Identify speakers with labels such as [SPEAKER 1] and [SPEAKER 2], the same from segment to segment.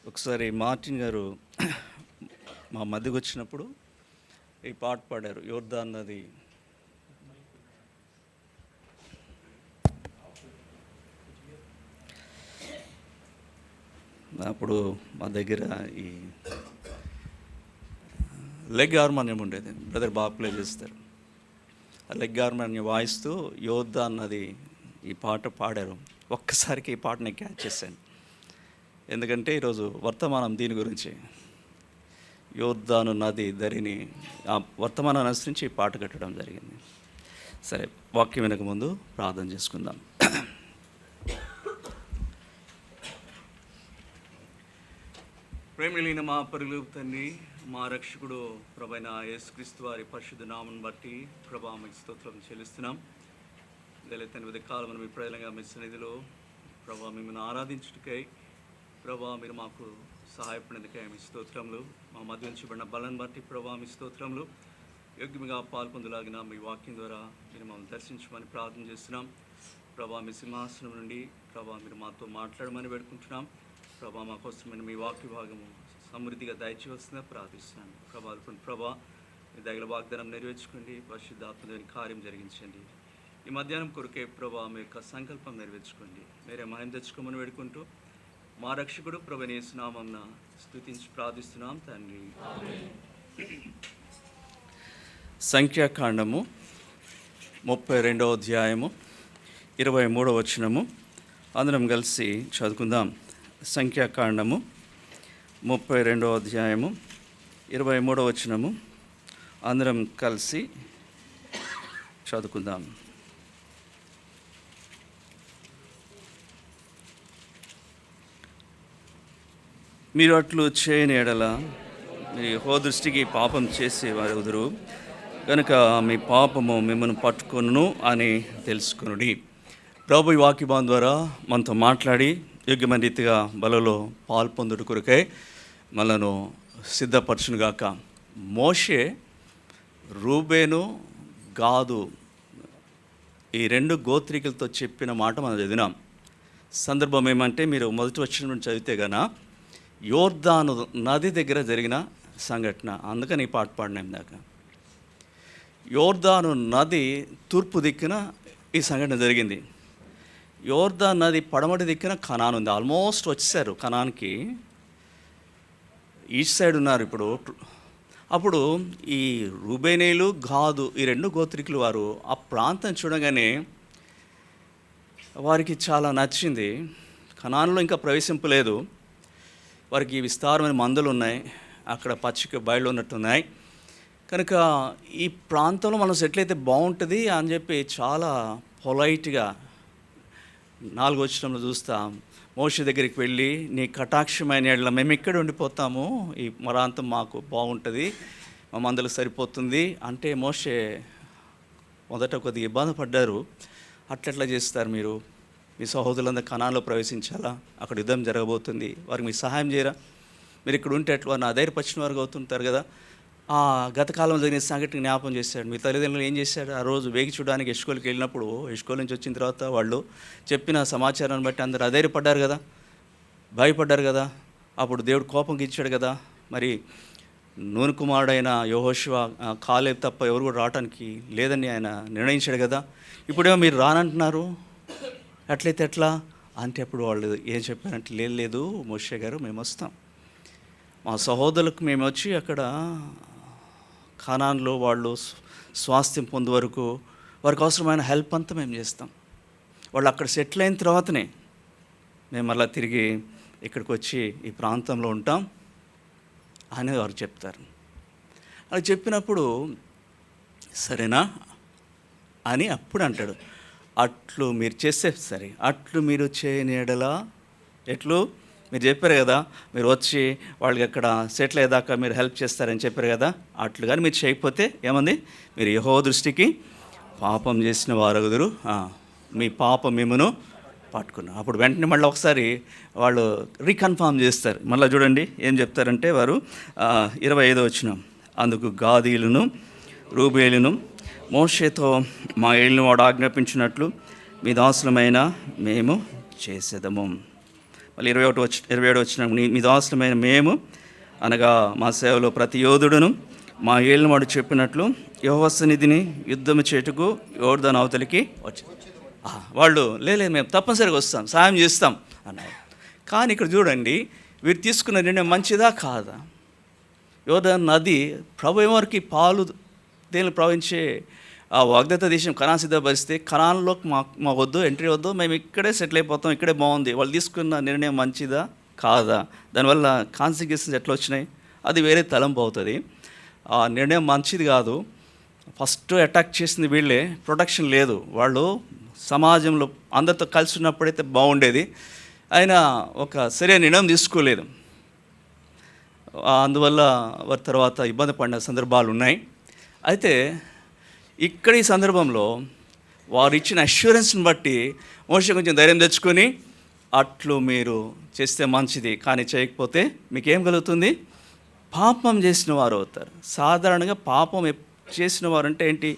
[SPEAKER 1] ఒకసారి మార్టిన్ గారు మా మధ్యకు వచ్చినప్పుడు ఈ పాట పాడారు, యోర్దాన్ నది. అప్పుడు మా దగ్గర ఈ లెగ్ హార్మోనియం ఉండేది, బ్రదర్ బాగా ప్లే చేస్తారు. ఆ లెగ్ హార్మోనియం వాయిస్తూ యోర్దాన్ నది ఈ పాట పాడారు. ఒక్కసారికి ఈ పాటని క్యాచ్ చేశాను, ఎందుకంటే ఈరోజు వర్తమానం దీని గురించి. యోర్దాను నది ధరిని ఆ వర్తమానాన్ని అనుసరించి ఈ పాట కట్టడం జరిగింది. సరే, వాక్యం వెనక ముందు ప్రార్థన చేసుకుందాం. ప్రేమలీన మా పరుగులు తండ్రి, మా రక్షకుడు ప్రభైన యేసుక్రీస్తు వారి పరిశుద్ధ నామం బట్టి ప్రభా మీకు స్తోత్రం చెల్లిస్తున్నాం. దళితని ఉదయకాలం మనం ఇప్పుడైనా మీ సన్నిధిలో ప్రభా మిమ్మల్ని ఆరాధించుటకై ప్రభా మీరు మాకు సహాయపడినందుకై మీ స్తోత్రములు. మా మధ్య ఉంచబడిన బలం బట్టి ప్రభా మీ స్తోత్రములు. యోగ్యంగా పాల్పొందలాగిన మీ వాక్యం ద్వారా మీరు మమ్మల్ని దర్శించమని ప్రార్థన చేస్తున్నాం. ప్రభా మీ సింహాసనం నుండి ప్రభా మీరు మాతో మాట్లాడమని వేడుకుంటున్నాం. ప్రభా మాకోసమైన మీ వాక్య భాగము సమృద్ధిగా దయచేవలసిందిగా ప్రార్థిస్తున్నాను. ప్రభా మీ దగ్గర వాగ్దానం నెరవేర్చుకోండి, పరిశుద్ధాత్మదేవుని కార్యం జరిగించండి. ఈ మధ్యాహ్నం కొరకే ప్రభా మీ యొక్క సంకల్పం నెరవేర్చుకోండి. మీరే మహిమ తెచ్చుకోమని వేడుకుంటూ మా రక్షకుడు ప్రభువైన యేసు నామమున స్తుతించి ప్రార్థిస్తున్నాం తండ్రి. సంఖ్యాకాండము 32వ అధ్యాయము 23వ వచనము అందరం కలిసి చదువుకుందాం. సంఖ్యాకాండము 32వ అధ్యాయము 23వ వచనము అందరం కలిసి చదువుకుందాం. మీరు అట్లు చేయని ఎడల మీ యెహోవా దృష్టికి పాపం చేసేవారెవరు, కనుక మీ పాపము మిమ్మల్ని పట్టుకొనును అని తెలుసుకొనుడి. ప్రభు ఈ వాక్యభావం ద్వారా మనతో మాట్లాడి యోగ్యమైన రీతిగా బలలో పాల్పొందుట కొరకై మనను సిద్ధపరచునుగాక. మోషే, రూబేను, గాదు ఈ 2 గోత్రికులతో చెప్పిన మాట మనం చదివినాం. సందర్భం ఏమంటే, మీరు మొదటి వచనం నుండి చదివితే గన యోర్దాను నది దగ్గర జరిగిన సంఘటన. అందుకని ఈ పాట పాడినాం దాకా. యోర్దాను నది తూర్పు దిక్కున ఈ సంఘటన జరిగింది. యోర్దాను నది పడమటి దిక్కున కనాన్ ఉంది. ఆల్మోస్ట్ వచ్చేసారు కనాన్కి, ఈస్ట్ సైడ్ ఉన్నారు ఇప్పుడు. అప్పుడు ఈ రూబేనీలు, గాదు ఈ 2 గోత్రికులు వారు ఆ ప్రాంతం చూడగానే వారికి చాలా నచ్చింది. కనాన్లో ఇంకా ప్రవేశింపలేదు. వారికి విస్తారమైన మందులు ఉన్నాయి, అక్కడ పచ్చిక బయలు ఉన్నట్టున్నాయి. కనుక ఈ ప్రాంతంలో మనం సెటిల్ అయితే బాగుంటుంది అని చెప్పి చాలా పొలైట్గా 4వ వచనంలో చూస్తాం. మోషే దగ్గరికి వెళ్ళి, నీ కటాక్షమైన ఎడల మేము ఇక్కడ ఉండిపోతాము, ఈ ప్రాంతం మాకు బాగుంటుంది, మా మందులు సరిపోతుంది అంటే మోషే మొదట కొద్దిగా ఇబ్బంది పడ్డారు. అట్లెట్లా చేస్తారు మీరు? మీ సహోదరులందరూ కనాన్లో ప్రవేశించాలా, అక్కడ యుద్ధం జరగబోతుంది, వారికి మీరు సహాయం చేయరా? మీరు ఇక్కడ ఉంటే ఎట్లా నా ధైర్యపరిచిన వారికి అవుతుంటారు కదా. ఆ గత కాలంలో జరిగిన సంఘటన జ్ఞాపం చేశాడు. మీ తల్లిదండ్రులు ఏం చేశాడు? ఆ రోజు వేగి చూడడానికి ఎష్కోల్కి వెళ్ళినప్పుడు, ఎష్కోల్ నుంచి వచ్చిన తర్వాత వాళ్ళు చెప్పిన సమాచారాన్ని బట్టి అందరూ అధైర్యపడ్డారు కదా, భయపడ్డారు కదా. అప్పుడు దేవుడు కోపంకి ఇచ్చాడు కదా. మరి నూను కుమారుడైన యెహోషువ, కాలేబ్ తప్ప ఎవరు కూడా రావడానికి లేదని ఆయన నిర్ణయించాడు కదా. ఇప్పుడేమో మీరు రానంటున్నారు, అట్లయితే ఎట్లా అంటే అప్పుడు వాళ్ళు ఏం చెప్పారంటే, లేదు మోషే గారు, మేము వస్తాం, మా సహోదరులకు మేము వచ్చి అక్కడ కనాన్లో వాళ్ళు స్వాస్థ్యం పొందే వరకు వారికి అవసరమైన హెల్ప్ అంతా మేము చేస్తాం. వాళ్ళు అక్కడ సెటిల్ అయిన తర్వాతనే మేము అలా తిరిగి ఇక్కడికి వచ్చి ఈ ప్రాంతంలో ఉంటాం అని వారు చెప్తారు. అలా చెప్పినప్పుడు సరేనా అని అప్పుడు అంటాడు, అట్లు మీరు చేస్తే సరే, అట్లు మీరు చేయని ఎడల ఎట్లు మీరు చెప్పారు కదా, మీరు వచ్చి వాళ్ళకి అక్కడ సెటిల్ అయ్యేదాకా మీరు హెల్ప్ చేస్తారని చెప్పారు కదా, అట్లు కానీ మీరు చేయకపోతే ఏమంది, మీరు యెహోవా దృష్టికి పాపం చేసిన వారగుదురు, మీ పాపం మిమ్మను పట్టుకున్నారు. అప్పుడు వెంటనే మళ్ళీ ఒకసారి వాళ్ళు రీకన్ఫర్మ్ చేస్తారు. మళ్ళీ చూడండి ఏం చెప్తారంటే వారు 25వ వచనం, అందుకు గాదీయులను రూబేలును మోషేతో, మా ఏళ్ళను వాడు ఆజ్ఞాపించినట్లు మీ దాసులమైన మేము చేసేదము. మళ్ళీ 27 వచ్చిన మీ దాసులమైన మేము అనగా మా సేవలో ప్రతి యోధుడును మా ఏళ్ళమాడు చెప్పినట్లు యెహోవా సన్నిధిని యుద్ధము చేటుకు యోర్దాను అవతలికి వచ్చి వాళ్ళు లేదు మేము తప్పనిసరిగా వస్తాం, సాయం చేస్తాం అన్నారు. కానీ ఇక్కడ చూడండి, వీరు తీసుకున్న నిర్ణయం మంచిదా కాదా? యోర్దాను నది ప్రభువారికి పాలు తేనెలు ప్రవహించే ఆ వాగ్దత్త దేశం కనాన్ సిద్ధపరిస్తే కనాన్లోకి మా వద్దు, ఎంట్రీ వద్దు, మేము ఇక్కడే సెటిల్ అయిపోతాం, ఇక్కడే బాగుంది. వాళ్ళు తీసుకున్న నిర్ణయం మంచిదా కాదా? దానివల్ల కాన్సిక్వెన్సెస్ ఎట్లా వచ్చినాయి? అది వేరే తలంపు అవుతుంది. ఆ నిర్ణయం మంచిది కాదు. ఫస్ట్ అటాక్ చేసింది వీళ్ళే, ప్రొటెక్షన్ లేదు. వాళ్ళు సమాజంలో అందరితో కలిసి ఉన్నప్పుడైతే బాగుండేది. ఆయన ఒక సరైన నిర్ణయం తీసుకోలేదు. అందువల్ల వారి తర్వాత ఇబ్బంది పడిన సందర్భాలు ఉన్నాయి. అయితే ఇక్కడ ఈ సందర్భంలో వారు ఇచ్చిన అష్యూరెన్స్ని బట్టి మోషే కొంచెం ధైర్యం తెచ్చుకొని, అట్లు మీరు చేస్తే మంచిది, కానీ చేయకపోతే మీకేం కలుగుతుంది? పాపం చేసిన వారు అవుతారు. సాధారణంగా పాపం చేసిన వారు అంటే ఏంటి?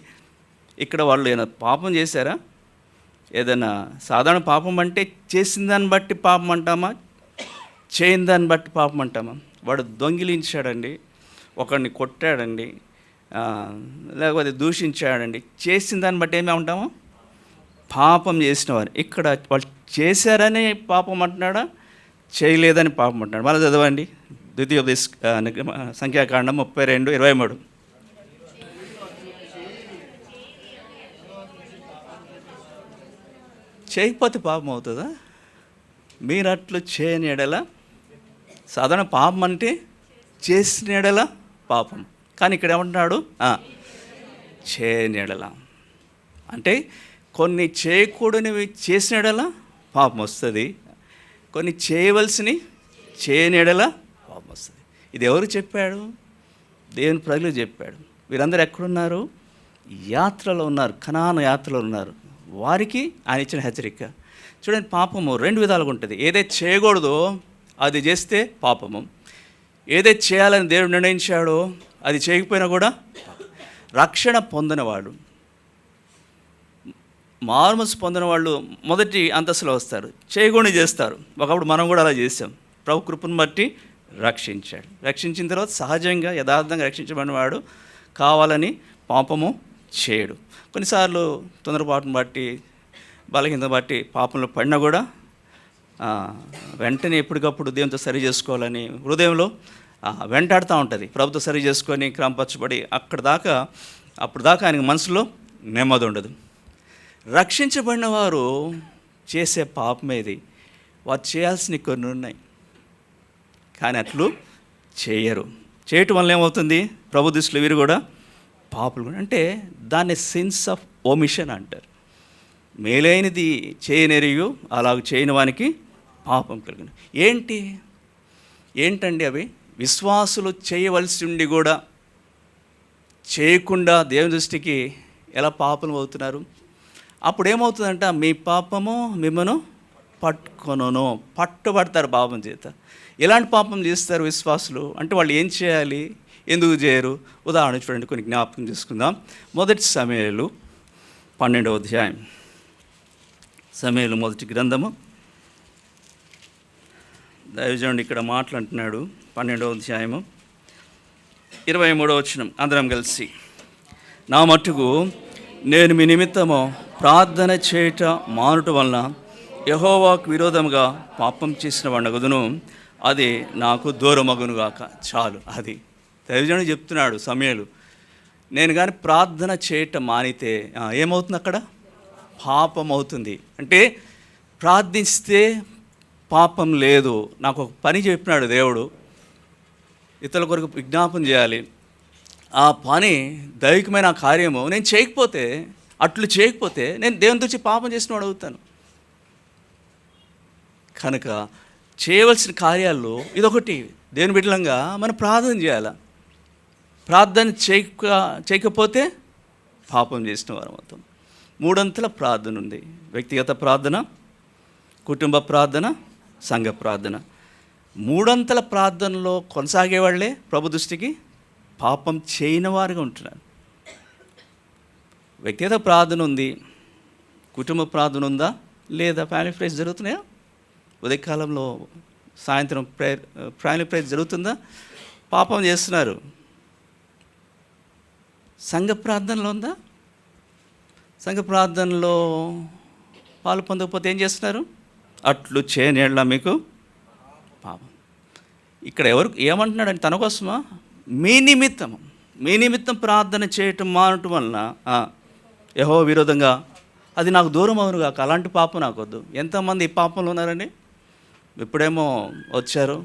[SPEAKER 1] ఇక్కడ వాళ్ళు ఏదైనా పాపం చేశారా? ఏదైనా సాధారణ పాపం అంటే చేసిన దాన్ని బట్టి పాపం అంటామా, చేయని దాన్ని బట్టి పాపం అంటామా? వాడు దొంగిలించాడండి, ఒకడిని కొట్టాడండి, లేకపోతే దూషించాడండి, చేసిన దాన్ని బట్టి ఏమి ఉంటాము? పాపం చేసిన వారు. ఇక్కడ వాళ్ళు చేశారని పాపం అంటున్నాడా, చేయలేదని పాపం అంటున్నాడు? మళ్ళీ చదవండి, ద్వితీయోపదేశ సంఖ్యాకాండం 32:23. చేయకపోతే పాపం అవుతుందా? మీరు అట్లు చేయని ఎడల, సాధారణ పాపం అంటే చేసిన ఎడల పాపం. కానీ ఇక్కడ ఏమంటున్నాడు? చేయని ఎడల అంటే కొన్ని చేయకూడనివి చేసిన ఎడల పాపం వస్తుంది, కొన్ని చేయవలసినవి చేయని ఎడల పాపం వస్తుంది. ఇది ఎవరు చెప్పాడు? దేవుని ప్రజలు చెప్పాడు. వీరందరూ ఎక్కడున్నారు? యాత్రలో ఉన్నారు, కనాను యాత్రలో ఉన్నారు. వారికి ఆయన ఇచ్చిన హెచ్చరిక చూడండి. పాపము రెండు విధాలుగా ఉంటుంది. ఏదైతే చేయకూడదో అది చేస్తే పాపము, ఏదైతే చేయాలని దేవుడు నిర్ణయించాడో అది చేయకపోయినా కూడా. రక్షణ పొందినవాడు, మారుమనసు పొందిన వాళ్ళు మొదటి అంతస్తులో వస్తారు, చేయకూడని చేస్తారు. ఒకప్పుడు మనం కూడా అలా చేసాం. ప్రభు కృపను బట్టి రక్షించాడు. రక్షించిన తర్వాత సహజంగా యథార్థంగా రక్షించబడిన వాడు కావాలని పాపము చేయడు. కొన్నిసార్లు తొందరపాటును బట్టి, బలహీనతను బట్టి పాపంలో పడినా కూడా వెంటనే ఎప్పటికప్పుడు దేవునితో సరి చేసుకోవాలని హృదయంలో వెంటాడుతూ ఉంటుంది. ప్రభుత్వం సరి చేసుకొని క్రమపరచబడి అప్పుడు దాకా ఆయనకు మనసులో నెమ్మది ఉండదు. రక్షించబడిన వారు చేసే పాపమేది, వారు చేయాల్సినవి కొన్ని ఉన్నాయి, కానీ అట్లు చేయరు. చేయటం వల్ల ఏమవుతుంది? ప్రభు దృష్టిలో వీరు కూడా పాపులు. అంటే దాన్ని సిన్స్ ఆఫ్ ఓమిషన్ అంటారు. మేలైనది చేయనెరియు అలాగ చేయని వానికి పాపం కలిగిన. ఏంటండి అవి? విశ్వాసులు చేయవలసి ఉండి కూడా చేయకుండా దేవుని దృష్టికి ఎలా పాపం అవుతున్నారు? అప్పుడు ఏమవుతుందంట? మీ పాపము మిమ్మను పట్టుబడతారు పాపం చేత. ఎలాంటి పాపం చేస్తారు విశ్వాసులు అంటే? వాళ్ళు ఏం చేయాలి, ఎందుకు చేయరు? ఉదాహరణ చూడండి, కొన్ని జ్ఞాపకం చేసుకుందాం. మొదటి సమూయేలు 12వ అధ్యాయం. సమూయేలు మొదటి గ్రంథము, దైవజనుడు ఇక్కడ మాట్లాడుతున్నాడు. 12వ అధ్యాయము 23వ వచనం అందరం కలిసి. నా మట్టుకు నేను మీ నిమిత్తము ప్రార్థన చేయట మానుట వలన యెహోవాకు విరోధముగా పాపం చేసిన వండగదును, అది నాకు దూరమగునుగాక. చాలు. అది దైవజనుడు చెప్తున్నాడు సమూయేలు. నేను కానీ ప్రార్థన చేయటం మానితే ఏమవుతుంది? అక్కడ పాపం అవుతుంది. అంటే ప్రార్థిస్తే పాపం లేదు. నాకు ఒక పని చెప్పినాడు దేవుడు, ఇతరుల కొరకు విజ్ఞాపన చేయాలి. ఆ పని దైవికమైన కార్యము నేను చేయకపోతే, అట్లు చేయకపోతే నేను దేవుని నుంచి పాపం చేసిన వాడు అవుతాను. కనుక చేయవలసిన కార్యాల్లో ఇదొకటి. దేవుని బిడ్డలంగా మనం ప్రార్థన చేయాలి. ప్రార్థన చేయకపోతే పాపం చేసిన వారు మొత్తం. 3 అంతల ప్రార్థన ఉంది: వ్యక్తిగత ప్రార్థన, కుటుంబ ప్రార్థన, సంఘ ప్రార్థన. 3 అంతల ప్రార్థనలో కొనసాగేవాళ్లే ప్రభు దృష్టికి పాపం చేయని వారుగా ఉంటున్నారు. వ్యక్తిగత ప్రార్థన ఉంది, కుటుంబ ప్రార్థన ఉందా లేదా? ఫ్యామిలీ ప్రేయర్స్ జరుగుతున్నాయా? ఉదయకాలంలో సాయంత్రం ప్రేయర్ జరుగుతుందా? పాపం చేస్తున్నారు. సంఘ ప్రార్థనలో ఉందా? సంఘ ప్రార్థనలో పాలు పొందకపోతే ఏం చేస్తున్నారు? అట్లు చేయనేళ్ళ మీకు పాపం. ఇక్కడ ఎవరు ఏమంటున్నాడని తన కోసమా? మీ నిమిత్తం ప్రార్థన చేయటం మానటం వలన యెహోవా విరోధంగా అది నాకు దూరం అవును కాక, అలాంటి పాపం నాకు వద్దు. ఎంతమంది ఈ పాపంలో ఉన్నారండి? ఇప్పుడేమో వచ్చారు,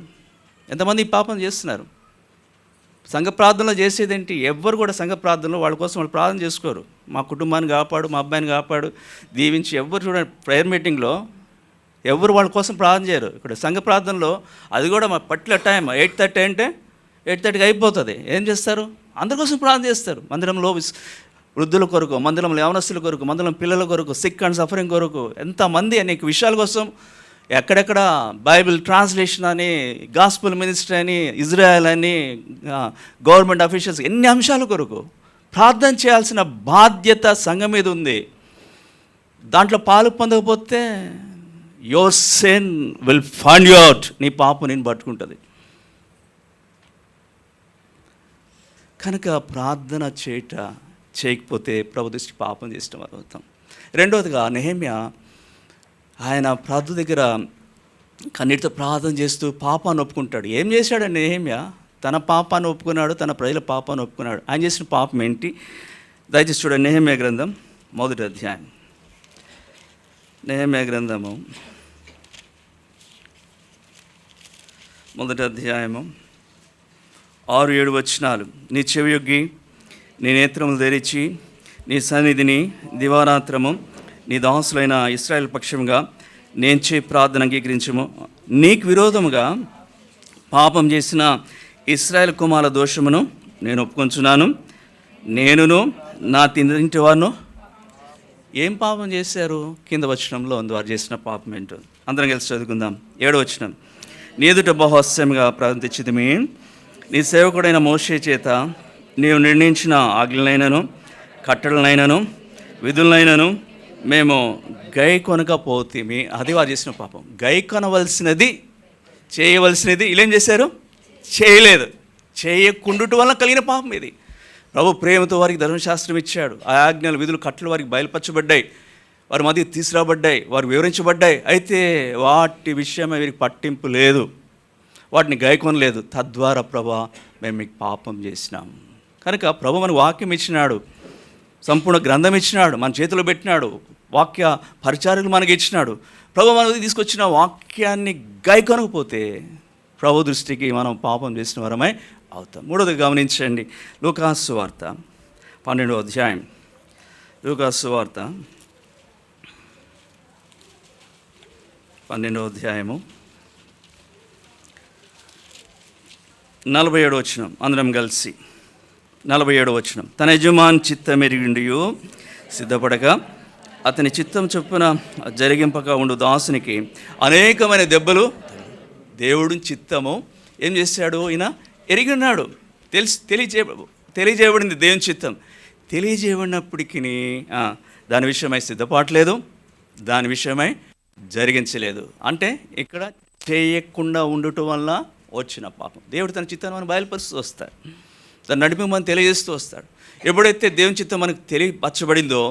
[SPEAKER 1] ఎంతమంది ఈ పాపం చేస్తున్నారు? సంఘ ప్రార్థనలో చేసేదేంటి? ఎవ్వరు కూడా సంఘ ప్రార్థనలో వాళ్ళ కోసం వాళ్ళు ప్రార్థన చేసుకోరు. మా కుటుంబాన్ని కాపాడు, మా అబ్బాయిని కాపాడు, దీవించి ఎవ్వరు చూడండి. ప్రేయర్ మీటింగ్లో ఎవరు వాళ్ళ కోసం ప్రార్థన చేయరు. ఇక్కడ సంఘ ప్రార్థనలో అది కూడా మా పర్టికులర్ టైం 8:30 అంటే 8:30కి అయిపోతుంది. ఏం చేస్తారు? అందరి కోసం ప్రార్థన చేస్తారు. మందిరంలో వృద్ధుల కొరకు, మందిరంలో యవనస్తుల కొరకు, మందిరం పిల్లల కొరకు, సిక్ అండ్ సఫరింగ్ కొరకు, ఎంతమంది అనేక విషయాల కోసం ఎక్కడెక్కడ బైబిల్ ట్రాన్స్లేషన్ అని, గాస్పుల్ మినిస్ట్రీ అని, ఇజ్రాయెల్ అని, గవర్నమెంట్ అఫీషియల్స్, ఎన్ని అంశాల కొరకు ప్రార్థన చేయాల్సిన బాధ్యత సంఘం మీద ఉంది. దాంట్లో పాలు పొందకపోతే your sin will find you out. నీ పాపం నేను పట్టుకుంటుంది. కనుక ప్రార్థన చేయకపోతే ప్రభు దృష్టి పాపం చేసిన వారు అవుతాం. రెండవదిగా నెహెమ్యా ఆయన ప్రభు దగ్గర కన్నీటితో ప్రార్థన చేస్తూ పాపాన్ని ఒప్పుకుంటాడు. ఏం చేశాడండి నెహెమ్యా? తన పాపాన్ని ఒప్పుకున్నాడు, తన ప్రజల పాపాన్ని ఒప్పుకున్నాడు. ఆయన చేసిన పాపం ఏంటి? దయచేసి చూడండి, నెహెమ్యా గ్రంథం 1వ అధ్యాయం. నెహెమ్యా గ్రంథము 1వ అధ్యాయము 6-7 వచనాలు. నీ చెవియొగ్గి, నీ నేత్రములు తెరిచి, నీ సన్నిధిని దివారాత్రము నీ దాసులైన ఇశ్రాయేలు పక్షముగా నేను చేయి ప్రార్థన అంగీకరించము. నీకు విరోధముగా పాపం చేసిన ఇశ్రాయేలు కుమారుల దోషమును నేను ఒప్పుకొంచున్నాను. నేనును నా తింటి వారును. ఏం పాపం చేశారు? కింద వచనంలో ఉంది వారు చేసిన పాపం ఏంటో. అందరం కలిసి చదువుకుందాం. 7వ వచనం. నీ ఎదుట బహుహాస్యంగా ప్రార్థించితిమి. నీ సేవకుడైన మోషే చేత నీవు నిర్ణయించిన ఆజ్ఞలైనను కట్టడలైనను విధులైనను మేము గై కొనకపోతిమి. అది వారు చేసిన పాపం. గై కొనవలసినది, చేయవలసినది వీళ్ళేం చేశారు? చేయలేదు. చేయకుండుట వల్ల కలిగిన పాపం ఇది. ప్రభు ప్రేమతో వారికి ధర్మశాస్త్రం ఇచ్చాడు. ఆ ఆజ్ఞలు, విధులు, కట్టలు వారికి బయలుపరచబడ్డాయి, వారి మధ్య తీసుకురాబడ్డాయి, వారు వివరించబడ్డాయి. అయితే వాటి విషయమే వీరికి పట్టింపు లేదు, వాటిని గైకొనలేదు. తద్వారా ప్రభా మేము మీకు పాపం చేసినాం. కనుక ప్రభు మనకు వాక్యం ఇచ్చినాడు, సంపూర్ణ గ్రంథం ఇచ్చినాడు, మన చేతిలో పెట్టినాడు, వాక్య పరిచారులు మనకి ఇచ్చినాడు. ప్రభు మనకు తీసుకొచ్చిన వాక్యాన్ని గైకొనకపోతే ప్రభు దృష్టికి మనం పాపం చేసిన వరమై అవుతాం. మూడోది గమనించండి, లూకాసు సువార్త 12వ అధ్యాయం. లూకాసు సువార్త 12వ అధ్యాయము 47వ వచనం. అందరం కలిసి 47వ వచనం. తన యజమాని చిత్తమెరిగిండియు సిద్ధపడక అతని చిత్తం చొప్పున జరిగింపక ఉండు దాసునికి అనేకమైన దెబ్బలు. దేవుడి చిత్తము ఏం చేశాడు? ఈయన ఎరిగి ఉన్నాడు, తెలియజేయబడింది దేవుని చిత్తం. తెలియజేయబడినప్పటికీ దాని విషయమై సిద్ధపడలేదు, దాని విషయమై జరిగించలేదు. అంటే ఇక్కడ చేయకుండా ఉండటం వల్ల వచ్చిన పాపం. దేవుడు తన చిత్తాన్ని మనం బయలుపరుస్తూ వస్తాడు, తన నడిపి మనం తెలియజేస్తూ వస్తాడు. ఎప్పుడైతే దేవుని చిత్తం మనకు తెలియపరచబడిందో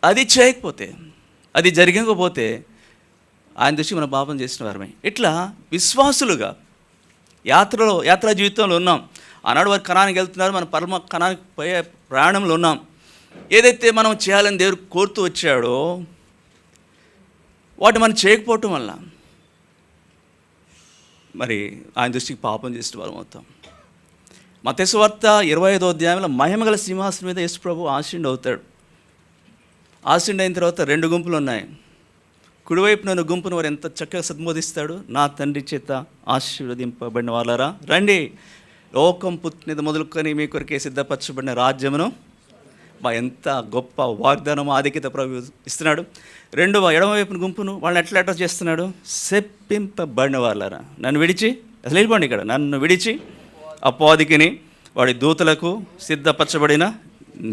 [SPEAKER 1] అది చేయకపోతే, అది జరగకపోతే ఆయన దృష్టి మనం పాపం చేసిన వారమే. ఇట్లా విశ్వాసులుగా యాత్రా జీవితంలో ఉన్నాం. ఆనాడు వారు కనానికి వెళ్తున్నారు, మన పరమ కనానికి పోయే ప్రయాణంలో ఉన్నాం. ఏదైతే మనం చేయాలని దేవుడు కోరుతూ వచ్చాడో వాటి మనం చేయకపోవటం వల్ల మరి ఆయన దృష్టికి పాపం చేసిన వారం అవుతాం. మత్తయి సువార్త 25వ అధ్యాయంలో మహిమగల సింహాసనం మీద యేసు ప్రభు ఆసీనుడు అవుతాడు. ఆసీనుడు అయిన తర్వాత 2 గుంపులు ఉన్నాయి. కుడివైపున గుంపును వారు ఎంత చక్కగా సంబోధిస్తాడు, నా తండ్రి చేత ఆశీర్వదింపబడిన వాళ్ళారా రండి, లోకం పుట్టినది మొదలుకొని మీ కొరకే సిద్ధపరచబడిన రాజ్యమును. ఎంత గొప్ప వాగ్దానం, ఆధిక్యత ప్రభు ఇస్తున్నాడు. ఎడమవైపున గుంపును వాళ్ళని ఎట్లా చేస్తున్నాడు? శప్పింపబడిన వాళ్ళారా, నన్ను విడిచి, అసలు వెళ్ళిపోండి ఇక్కడ, నన్ను విడిచి అపవాదికిని వాడి దూతలకు సిద్ధపరచబడిన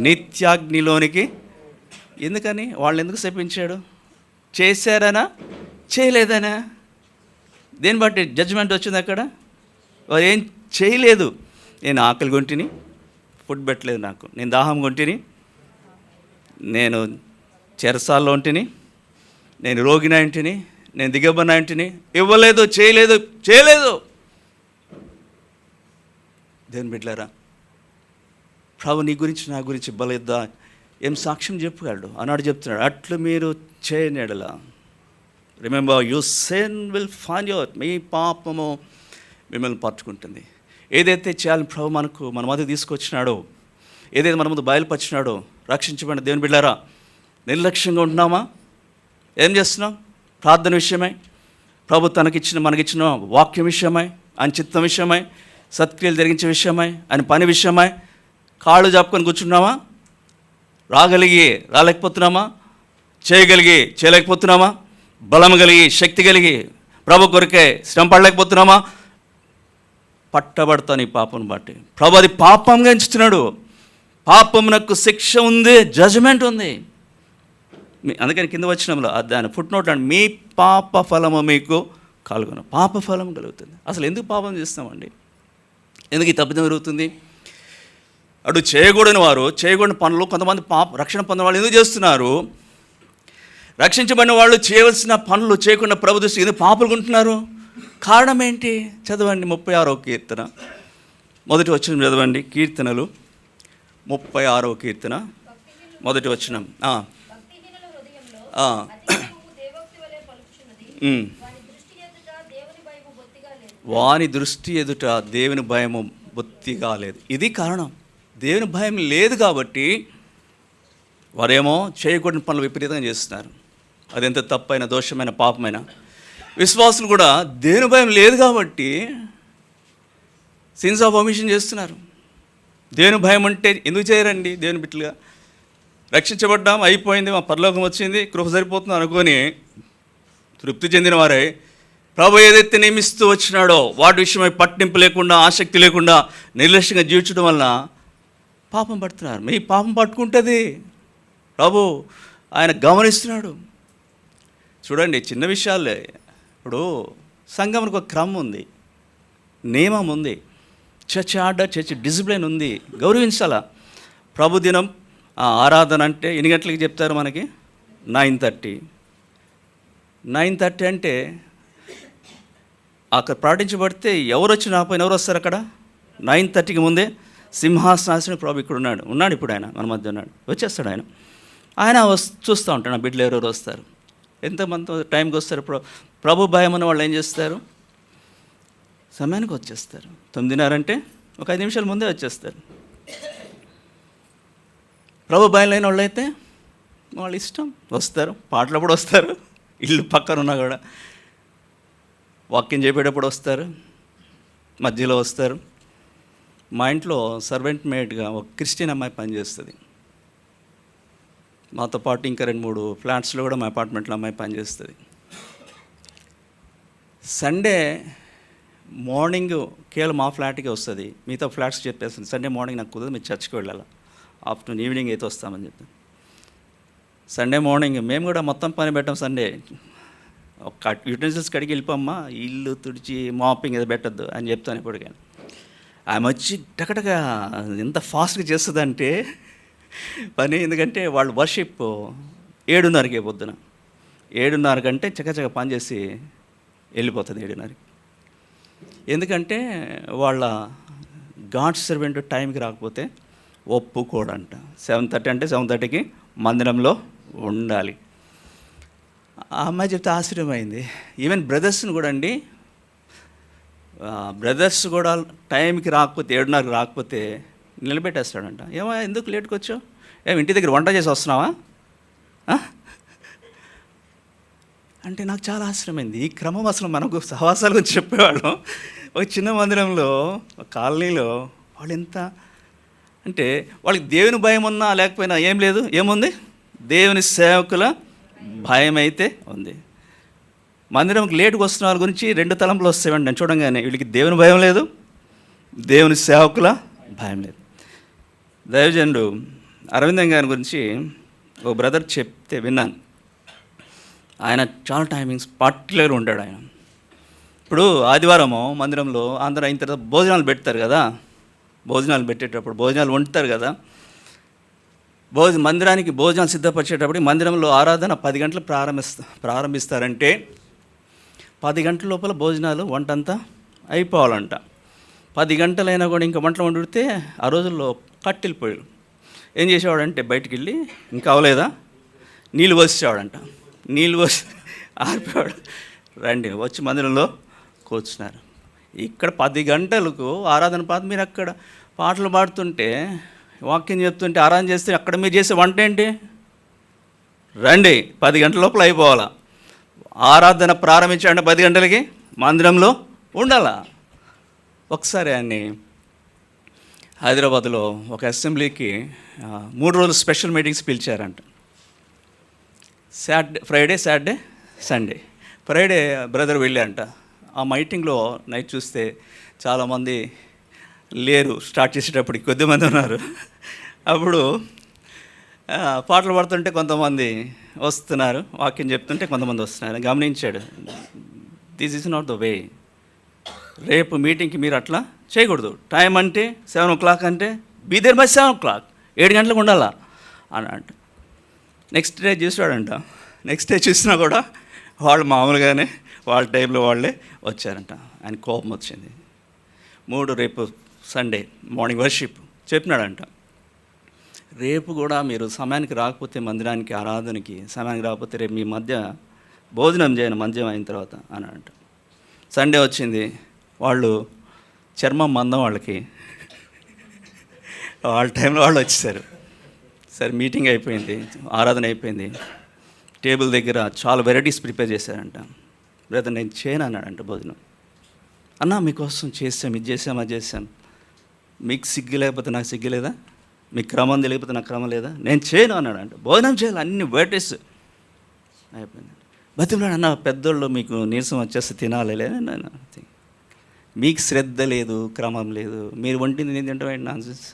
[SPEAKER 1] నిత్యాగ్నిలోనికి. ఎందుకని? వాళ్ళని ఎందుకు శపించాడు? చేశారనా చేయలేదనా? దేన్ని బట్టి జడ్జిమెంట్ వచ్చింది అక్కడ? వారు ఏం చేయలేదు. నేను ఆకలి కొంటిని, ఫుడ్ పెట్టలేదు నాకు. నేను దాహం కొంటిని, నేను చెరసాల్లో ఉంటిని, నేను రోగిన ఇంటిని, నేను దిగబడిన ఇంటిని, ఇవ్వలేదు, చేయలేదు. దేవుని బిడ్డలారా, ప్రభు నీ గురించి నా గురించి ఇవ్వలేదా? ఏం సాక్ష్యం చెప్పగలడు? అన్నాడు చెప్తున్నాడు, అట్లు మీరు చేయని ఎడల, remember you sin will find your, మీ పాపము మిమ్మల్ని పట్టుకుంటుంది. ఏదైతే చేయాలని ప్రభు మన మధ్య తీసుకొచ్చినాడో, ఏదైతే మన ముందు బయలుపరిచినాడో, రక్షించబడిన దేవుని బిడ్డారా, నిర్లక్ష్యంగా ఉంటున్నామా? ఏం చేస్తున్నాం? ప్రార్థన విషయమై, ప్రభు మనకిచ్చిన వాక్యం విషయమై, ఆయన చిత్తం విషయమై, సత్క్రియలు జరిగించే విషయమై, ఆయన పని విషయమై కాళ్ళు జాపుకొని కూర్చున్నామా? రాలేకపోతున్నామా? చేయలేకపోతున్నామా? బలం కలిగి, శక్తి కలిగి ప్రభు కొరకే శ్రమ పడలేకపోతున్నామా? పట్టబడతాను ఈ పాపం బట్టి. ప్రభు అది పాపంగా ఎంచుతున్నాడు. పాపమునకు శిక్ష ఉంది, జడ్జిమెంట్ ఉంది. అందుకని కింద వచనంలో దాని ఫుట్ నోట్ అండి, మీ పాప ఫలము మీకు కలుగును. పాప ఫలం కలుగుతుంది. అసలు ఎందుకు పాపం చేస్తామండి? ఎందుకు ఈ తప్పిదం జరుగుతుంది? అటు చేయకూడని పనులు కొంతమంది రక్షణ పొందిన వాళ్ళు ఎందుకు చేస్తున్నారు? రక్షించబడిన వాళ్ళు చేయవలసిన పనులు చేయకుండా ప్రభు దృష్టి ఎందుకు పాపలు కొంటున్నారు? కారణం ఏంటి? చదవండి 36వ కీర్తన మొదటి వచనం చదవండి. కీర్తనలు 36వ కీర్తన మొదటి వచనం. వాని దృష్టి ఎదుట దేవుని భయము బొత్తిగా లేదు. ఇది కారణం. దేవుని భయం లేదు కాబట్టి వారేమో చేయకూడని పనులు విపరీతంగా చేస్తున్నారు. అదెంత తప్పైన, దోషమైన, పాపమైన. విశ్వాసులు కూడా దేవుని భయం లేదు కాబట్టి సిన్స్ ఆఫ్ ఒమిషన్ చేస్తున్నారు. దేవుని భయం అంటే ఎందుకు చేయరండి? దేవుని బిడ్డలుగా రక్షించబడ్డాం, అయిపోయింది, మా పరలోకం వచ్చింది, కృప సరిపోతుంది అనుకొని తృప్తి చెందిన వారే ప్రభు ఏదైతే నియమిస్తూ వచ్చినాడో వాటి విషయమై పట్టింపు లేకుండా, ఆసక్తి లేకుండా నిర్లక్ష్యంగా జీవించడం వలన పాపం పడుతున్నారు. మీ పాపం పట్టుకుంటుంది. ప్రభు ఆయన గమనిస్తున్నాడు. చూడండి, చిన్న విషయాలే. ఇప్పుడు సంఘంకి ఒక క్రమం ఉంది, నియమం ఉంది, చర్చ్ ఆర్డర్, చర్చ్ డిసిప్లిన్ ఉంది, గౌరవించాలా. ప్రభు దినం ఆరాధన అంటే ఎన్ని గంటలకి చెప్తారు మనకి? 9:30 అంటే అక్కడ ప్రకటించబడితే ఎవరు వచ్చి నాపైన ఎవరు వస్తారు? అక్కడ 9:30కి ముందే సింహాసనాసనం ప్రభు ఇక్కడ ఉన్నాడు. ఇప్పుడు ఆయన మన మధ్య ఉన్నాడు. వచ్చేస్తాడు ఆయన చూస్తూ ఉంటాడు, నా బిడ్డలు ఎవరెవరు వస్తారు, ఎంతమంది టైంకి వస్తారు. ప్రభు భయం ఉన్న వాళ్ళు ఏం చేస్తారు? సమయానికి వచ్చేస్తారు. 9:30 అంటే ఒక 5 నిమిషాల ముందే వచ్చేస్తారు. ప్రభు భయం లేని వాళ్ళు అయితే వాళ్ళ ఇష్టం, వస్తారు, పాటలప్పుడు వస్తారు, ఇల్లు పక్కన ఉన్నా కూడా వాక్యం చెప్పేటప్పుడు వస్తారు, మధ్యలో వస్తారు. మా ఇంట్లో సర్వెంట్ మేడ్గా ఒక క్రిస్టియన్ అమ్మాయి పనిచేస్తుంది. మాతో పాటు ఇంకా 2-3 ఫ్లాట్స్లో కూడా మా అపార్ట్మెంట్లో అమ్మాయి పనిచేస్తుంది. సండే మార్నింగ్ కేవలం మా ఫ్లాట్కే వస్తుంది, మిగతా ఫ్లాట్స్ చెప్పేస్తుంది సండే మార్నింగ్ నాకు కుదరదు, మీరు చర్చ్కి వెళ్ళాలి, ఆఫ్టర్నూన్ ఈవినింగ్ అయితే వస్తామని చెప్పి. సండే మార్నింగ్ మేము కూడా మొత్తం పని పెట్టాం. సండే ఒక యూటెన్సిల్స్ కడిగి వెళ్ళిపోమ్మా, ఇల్లు తుడిచి మాపింగ్ ఏదో పెట్టద్దు అని చెప్తాను ఇప్పటికైనా. ఆమె వచ్చి టకటగా ఎంత ఫాస్ట్గా చేస్తుందంటే పని. ఎందుకంటే వాళ్ళు వర్షిప్ 7:30కే పొద్దున, 7:30 కంటే చక్కచక్క పని చేసి వెళ్ళిపోతుంది 7:30కి. ఎందుకంటే వాళ్ళ గాడ్ సర్వెంట్ టైంకి రాకపోతే ఒప్పుకోడంట. 7:30 అంటే 7:30కి మందిరంలో ఉండాలి. ఆ అమ్మాయి చెప్తే ఆశ్చర్యమైంది. ఈవెన్ బ్రదర్స్ని కూడా అండి, బ్రదర్స్ కూడా టైంకి రాకపోతే 7:30కి రాకపోతే నిలబెట్టేస్తాడంట. ఏమో ఎందుకు లేట్కి వచ్చావు? ఇంటి దగ్గర వంట చేసి వస్తున్నావా అంటే నాకు చాలా ఆశ్చర్యమైంది. ఈ క్రమం అసలు మనకు సహవాసాల గురించి చెప్పేవాళ్ళం. ఒక చిన్న మందిరంలో, ఒక కాలనీలో వాళ్ళు ఎంత అంటే వాళ్ళకి దేవుని భయం ఉన్నా లేకపోయినా ఏం లేదు, ఏముంది? దేవుని సేవకుల భయం అయితే ఉంది. మందిరంకి లేటుకు వస్తున్న వాళ్ళ గురించి 2 తలంపులు వస్తాయండి నేను చూడంగానే. వీళ్ళకి దేవుని భయం లేదు, దేవుని సేవకుల భయం లేదు. దైవజనుడు అరవిందం గారి గురించి ఒక బ్రదర్ చెప్తే విన్నాను. ఆయన చాలా టైమింగ్స్ పర్టికులర్గా ఉంటాడు. ఆయన ఇప్పుడు ఆదివారము మందిరంలో అందరూ అయిన తర్వాత భోజనాలు పెడతారు కదా, భోజనాలు పెట్టేటప్పుడు భోజనాలు వండుతారు కదా, మందిరానికి భోజనాలు సిద్ధపరిచేటప్పుడు మందిరంలో ఆరాధన 10 గంటలు ప్రారంభిస్తారంటే 10 గంటల లోపల భోజనాలు వంటంతా అయిపోవాలంట. 10 గంటలైనా కూడా ఇంకా వంటలు వండితే ఆ రోజుల్లో కట్టెలు పొయ్యిలు ఏం చేసేవాడంటే బయటికి వెళ్ళి ఇంకా అవలేదా నీళ్ళు పోసేవాడంట. నీళ్ళు పోసి ఆరిపోయాడు, రండి వచ్చి మందిరంలో కూర్చున్నారు. ఇక్కడ 10 గంటలకు ఆరాధన మీరు అక్కడ పాటలు పాడుతుంటే వాక్యం చెప్తుంటే ఆరాధన చేస్తే అక్కడ మీరు చేసే వంట ఏంటి? రండి 10 గంటల లోపల అయిపోవాలా. ఆరాధన ప్రారంభించాలంటే 10 గంటలకి మందిరంలో ఉండాలా. ఒకసారి ఆయన్ని హైదరాబాద్లో ఒక అసెంబ్లీకి 3 రోజులు స్పెషల్ మీటింగ్స్ పిలిచారంట. Friday, Saturday, Sunday. Friday brother వెళ్ళారంట. ఆ మీటింగ్లో నైట్ చూస్తే చాలామంది లేరు, స్టార్ట్ చేసేటప్పటికి కొద్దిమంది ఉన్నారు. అప్పుడు పాటలు పాడుతుంటే కొంతమంది వస్తున్నారు, వాక్యం చెప్తుంటే కొంతమంది వస్తున్నారు. గమనించాడు, this is not the way. రేపు మీటింగ్కి మీరు అట్లా చేయకూడదు. టైం అంటే 7 o'clock అంటే బీ దేర్ బై 7 o'clock, 7 గంటలకు ఉండాలా అని అంట. నెక్స్ట్ డే చూసాడంట. నెక్స్ట్ డే చూసినా కూడా వాళ్ళు మామూలుగానే వాళ్ళ టైంలో వాళ్ళే వచ్చారంట. ఆయన కోపం వచ్చింది. రేపు సండే మార్నింగ్ వర్షిప్ చెప్పినాడంట, రేపు కూడా మీరు సమయానికి రాకపోతే మందిరానికి ఆరాధనకి సమయానికి రాకపోతే రేపు మీ మధ్య భోజనం చేయను మంద్యం అయిన తర్వాత అని అంట. సండే వచ్చింది, వాళ్ళు చర్మం మందం వాళ్ళకి, వాళ్ళ టైంలో వాళ్ళు వచ్చేసారు. సరే మీటింగ్ అయిపోయింది, ఆరాధన అయిపోయింది. టేబుల్ దగ్గర చాలా వెరైటీస్ ప్రిపేర్ చేశారంట. బ్రదర్ నేను చేయను అన్నాడంట భోజనం. అన్నా మీకోసం చేసాం, ఇది చేసాం, అది చేసాం. మీకు సిగ్గు లేకపోతే నాకు సిగ్గు లేదా? మీకు క్రమం తెలియకపోతే నాకు క్రమం లేదా? నేను చేయను అన్నాడంట. భోజనం చేయాలి, అన్ని వెరైటీస్ అయిపోయింది. బతిమలాడు, అన్న పెద్దోళ్ళు మీకు నీరసం వచ్చేస్తే తినాలి లేదా? మీకు శ్రద్ధ లేదు, క్రమం లేదు, మీరు వంటింది నేను తింటాం నాన్సెన్స్.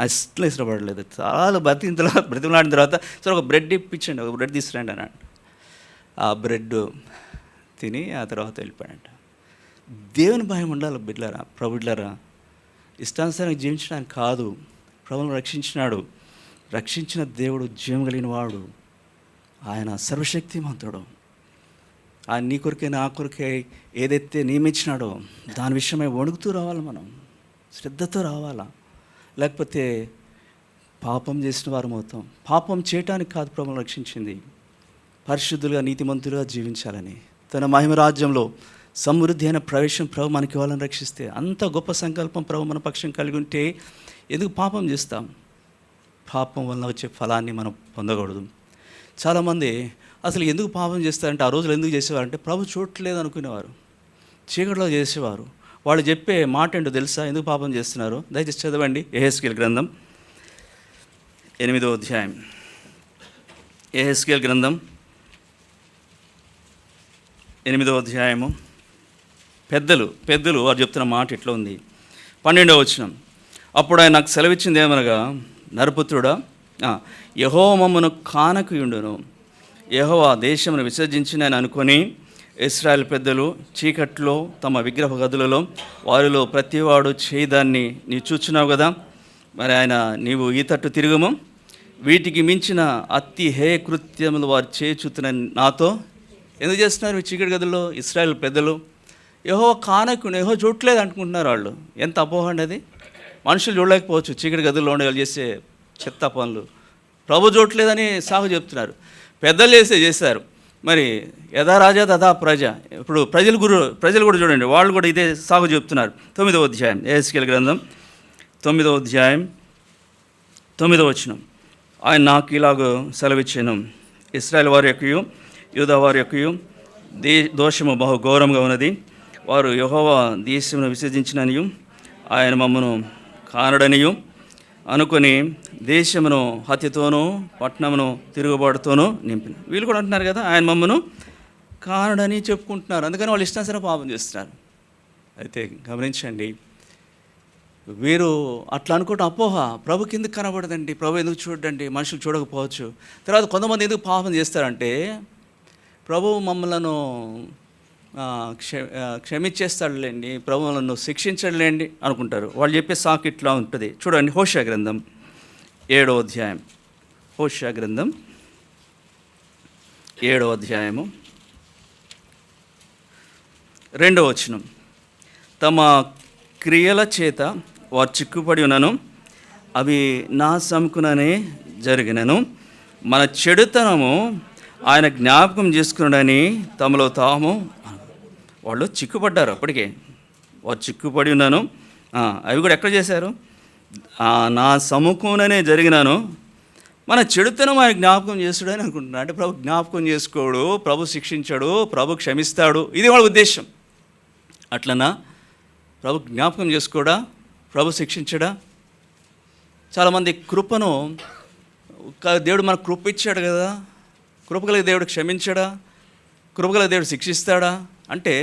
[SPEAKER 1] అసలు ఇష్టపడలేదు. చాలా బ్రతిమలాడిన తర్వాత సరే ఒక బ్రెడ్ ఇప్పించండి, ఒక బ్రెడ్ తీసుకురండి అన్నాడు. ఆ బ్రెడ్ తిని ఆ తర్వాత వెళ్ళిపోయాడంట. దేవుని భయం ఉండాలి బిడ్డలారా, ప్రభుడ్లారా. ఇష్టానుసారంగా జీవించడానికి కాదు, ప్రభువును రక్షించినాడు. రక్షించిన దేవుడు జీవం కలిగిన వాడు, ఆయన సర్వశక్తిమంతుడు. ఆయన నీ కొరికే నా కొరికే ఏదైతే నియమించినాడో దాని విషయమై వణుకుతూ రావాలి, మనం శ్రద్ధతో రావాలా. లేకపోతే పాపం చేసిన వారం అవుతాం. పాపం చేయటానికి కాదు ప్రభువును రక్షించింది, పరిశుద్ధులుగా నీతిమంతులుగా జీవించాలని. తన మహిమ రాజ్యంలో సమృద్ధి అయిన ప్రవేశం ప్రభు మనకి వాళ్ళని రక్షిస్తే, అంత గొప్ప సంకల్పం ప్రభు మన పక్షం కలిగి ఉంటే ఎందుకు పాపం చేస్తాం? పాపం వల్ల వచ్చే ఫలాన్ని మనం పొందకూడదు. చాలామంది అసలు ఎందుకు పాపం చేస్తారంటే, ఆ రోజులు ఎందుకు చేసేవారంటే ప్రభు చూడట్లేదు అనుకునేవారు, చీకటిలో చేసేవారు. వాళ్ళు చెప్పే మాట ఏంటో తెలుసా ఎందుకు పాపం చేస్తున్నారు? దయచేసి చదవండి యెహెజ్కేలు గ్రంథం 8వ అధ్యాయం. యెహెజ్కేలు గ్రంథం 8వ అధ్యాయము. పెద్దలు వారు చెప్తున్న మాట ఇట్లా ఉంది. 12వ వచనం. అప్పుడు ఆయన నాకు సెలవిచ్చింది ఏమనగా, నరపుత్రుడా, యెహోవా మమ్మను కానకయుండును, యెహోవా దేశమును విసర్జించిన అని అనుకొని ఇశ్రాయేలు పెద్దలు చీకట్లో తమ విగ్రహ గదులలో వారిలో ప్రతివాడు చేయదాన్ని నీవు చూచున్నావు కదా. మరి ఆయన నీవు ఈ తట్టు తిరుగుము, వీటికి మించిన అతి హేయ కృత్యములు వారు చేయుచుతున్న నాతో ఎందుకు చేస్తున్నారు ఈ చీకటి గదుల్లో? ఇశ్రాయేలు పెద్దలు యెహోవా కానకుని యెహోవా చూడలేదు అనుకుంటున్నారు వాళ్ళు. ఎంత అపోహ అండి అది. మనుషులు చూడలేకపోవచ్చు చీకటి గదుల్లో ఉండే వాళ్ళు చేసే చెత్త పనులు. ప్రభు చూడలేదని సాగు చెప్తున్నారు. పెద్దలు చేశారు. మరి యథా రాజా తథా ప్రజ. ఇప్పుడు ప్రజలు కూడా చూడండి, వాళ్ళు కూడా ఇదే సాగు చెప్తున్నారు. 9వ అధ్యాయం యెహెజ్కేలు గ్రంథం 9వ అధ్యాయం 9వ వచనం. ఆయన నాకు ఇలాగ సెలవిచ్చాను, ఇశ్రాయేలు వారి యొక్కయు యూదా వారి యొక్కయు దోషము బహు ఘోరంగా ఉన్నది. వారు యెహోవా దేశమును విసర్జించిననియు ఆయన మమ్మను కానడనియు అనుకొని దేశమును హత్యతోనూ పట్టణమును తిరుగుబాటుతోనూ నింపిన. వీళ్ళు కూడా అంటున్నారు కదా ఆయన మమ్మను కానడని చెప్పుకుంటున్నారు. అందుకని వాళ్ళు ఇష్టానుసారం పాపం చేస్తున్నారు. అయితే గమనించండి, వీరు అట్లా అనుకుంటే అపోహ. ప్రభు కిందకి కనబడదండి, ప్రభు ఎందుకు చూడండి, మనుషులు చూడకపోవచ్చు. తర్వాత కొంతమంది ఎందుకు పాపం చేస్తారంటే, ప్రభు మమ్మలను క్షమించేస్తాడులేండి, ప్రభు నన్ను శిక్షించడులేండి అనుకుంటారు. వాళ్ళు చెప్పే సాకు ఇట్లా ఉంటుంది. చూడండి, హోషేయ గ్రంథం 7వ అధ్యాయం. హోషేయ గ్రంథం 7వ అధ్యాయము 2వ వచనం. తమ క్రియల చేత వారు చిక్కుపడి ఉన్నను, అవి నా సముఖననే జరిగినను. మన చెడుతనము ఆయన జ్ఞాపకం చేసుకున్నాడని తమలో తాము. వాళ్ళు చిక్కుపడ్డారు. అప్పటికే వారు చిక్కుపడి ఉన్నాను. అవి కూడా ఎక్కడ చేశారు? నా సముఖంలోనే జరిగినాను. మన చెడుతనం ఆయన జ్ఞాపకం చేస్తాడని అనుకుంటున్నాడు. అంటే ప్రభు జ్ఞాపకం చేసుకోడు, ప్రభు శిక్షించాడు, ప్రభు క్షమిస్తాడు, ఇది వాళ్ళ ఉద్దేశం. అట్లనా? ప్రభు జ్ఞాపకం చేసుకోడా? ప్రభు శిక్షించడా? చాలామంది కృపను, దేవుడు మనకు కృప ఇచ్చాడు కదా, కృపగల దేవుడు క్షమించడా? కృపగల దేవుడు శిక్షిస్తాడా? అంటే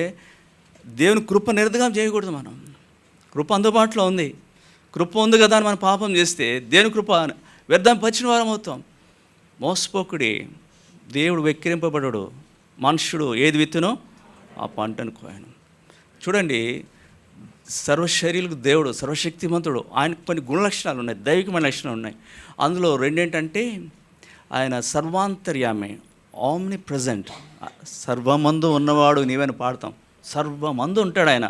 [SPEAKER 1] దేవుని కృప నిర్ధకం చేయకూడదు. మనం కృప అందుబాటులో ఉంది, కృప ఉంది కదా అని మనం పాపం చేస్తే దేవుని కృప వ్యర్థం పరిచిన వారం అవుతాం. మోసపోకుడి, దేవుడు వెక్కిరింపబడడు, మనుషుడు ఏది విత్తునో ఆ పంటను కోయను. చూడండి, సర్వశరీరులకు దేవుడు సర్వశక్తిమంతుడు. ఆయనకు కొన్ని గుణలక్షణాలు ఉన్నాయి, దైవికమైన లక్షణాలు ఉన్నాయి. అందులో రెండేంటంటే ఆయన సర్వాంతర్యామి, ఆమ్ని ప్రజెంట్. సర్వమందు ఉన్నవాడు నీవని పాడతాం. సర్వమందు ఉంటాడు ఆయన.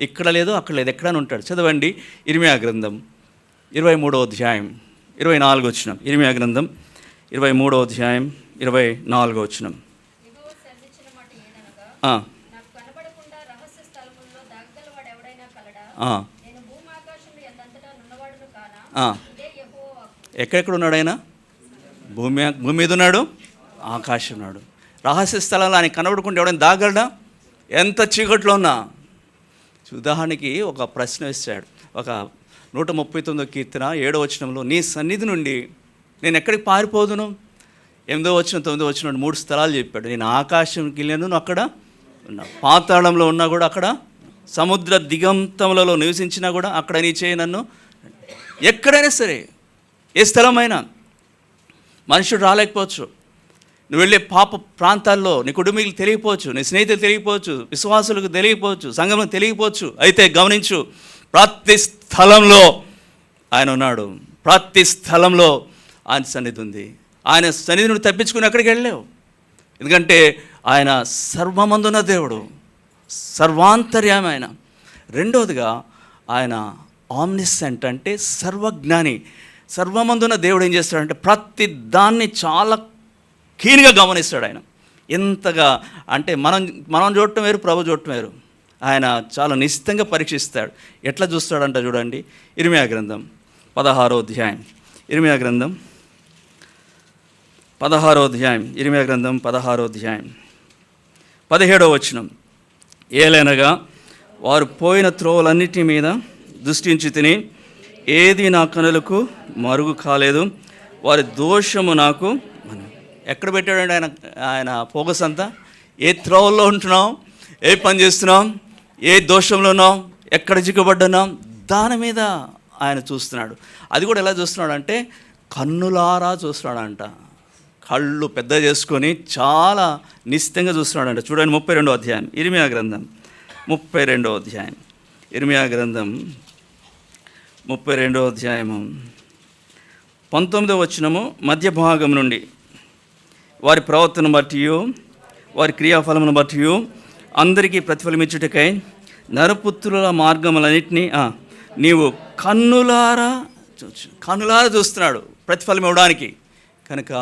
[SPEAKER 1] ఇక్కడ లేదు, అక్కడ లేదు, ఎక్కడైనా ఉంటాడు. చదవండి, ఇర్మియా గ్రంథం 23వ అధ్యాయం 24వ వచనం. ఇర్మియా గ్రంథం 23వ అధ్యాయం 24వ వచనం. ఎక్కడెక్కడ ఉన్నాడు ఆయన? భూమి మీద ఉన్నాడు, ఆకాశం ఉన్నాడు. రహస్య స్థలంలో ఆయన కనబడకుండా ఎవడైనా దాగలడా? ఎంత చీకట్లో ఉన్నా. ఉదాహరణకి ఒక ప్రశ్న వేశాడు, ఒక 139వ కీర్తన 7వ వచనంలో, నీ సన్నిధి నుండి నేను ఎక్కడికి పారిపోదును? 8వ వచనం 9వ వచనం 3 స్థలాలు చెప్పాడు. నేను ఆకాశంకి వెళ్ళాను, అక్కడ ఉన్నా. పాతాళంలో ఉన్నా కూడా అక్కడ, సముద్ర దిగంతములలో నివసించినా కూడా అక్కడ నీ చేయి నన్ను. ఎక్కడైనా సరే, ఏ స్థలమైనా మనుషుడు రాలేకపోవచ్చు. నువ్వు వెళ్ళే పాప ప్రాంతాల్లో నీ కుటుంబీకులు తెలియకపోవచ్చు, నీ స్నేహితులు తెలియకపోవచ్చు, విశ్వాసులకు తెలియకపోవచ్చు, సంఘంలో తెలియకపోవచ్చు. అయితే గమనించు, ప్రతి స్థలంలో ఆయన ఉన్నాడు. ప్రతి స్థలంలో ఆయన సన్నిధి ఉంది. ఆయన సన్నిధి నుండి తప్పించుకుని ఎక్కడికి వెళ్ళలేవు. ఎందుకంటే ఆయన సర్వమందున్న దేవుడు, సర్వాంతర్యామి ఆయన. రెండవదిగా ఆయన ఆమ్నిసెంట్, అంటే సర్వజ్ఞాని. సర్వమందున్న దేవుడు ఏం చేస్తాడంటే ప్రతి దాన్ని చాలా కీన్గా గమనిస్తాడు ఆయన. ఎంతగా అంటే మనం చూడటం వేరు, ప్రభు చూడటం వేరు. ఆయన చాలా నిశ్చితంగా పరీక్షిస్తాడు. ఎట్లా చూస్తాడంట చూడండి, ఇర్మియా గ్రంథం 16వ అధ్యాయం. ఇర్మియా గ్రంథం 16వ అధ్యాయం. ఇర్మియా గ్రంథం 16వ అధ్యాయం 17వ వచనం. ఏలైనగా వారు పోయిన త్రోవలన్నిటి మీద దృష్టించి తిని, ఏది నా కనులకు మరుగు కాలేదు. వారి దోషము నాకు. ఎక్కడ పెట్టాడండి ఆయన ఫోకస్ అంతా? ఏ త్రోవల్లో ఉంటున్నాం, ఏ పని చేస్తున్నాం, ఏ దోషంలో ఉన్నాం, ఎక్కడ చిక్కుబడ్డున్నాం, దాని మీద ఆయన చూస్తున్నాడు. అది కూడా ఎలా చూస్తున్నాడు అంటే కన్నులారా చూస్తున్నాడంట. కళ్ళు పెద్ద చేసుకొని చాలా నిశ్చితంగా చూస్తున్నాడంట. చూడండి, 32వ అధ్యాయం ఇర్మియా గ్రంథం 32వ అధ్యాయం. ఇర్మియా గ్రంథం 32వ అధ్యాయము 19వ వచనము మధ్య భాగం నుండి. వారి ప్రవర్తనను బట్టి, వారి క్రియాఫలమును బట్టి అందరికీ ప్రతిఫలమిచ్చుటకై నరపుత్రుల మార్గములన్నింటినీ నీవు కన్నులారా చూస్తున్నాడు ప్రతిఫలం ఇవ్వడానికి. కనుక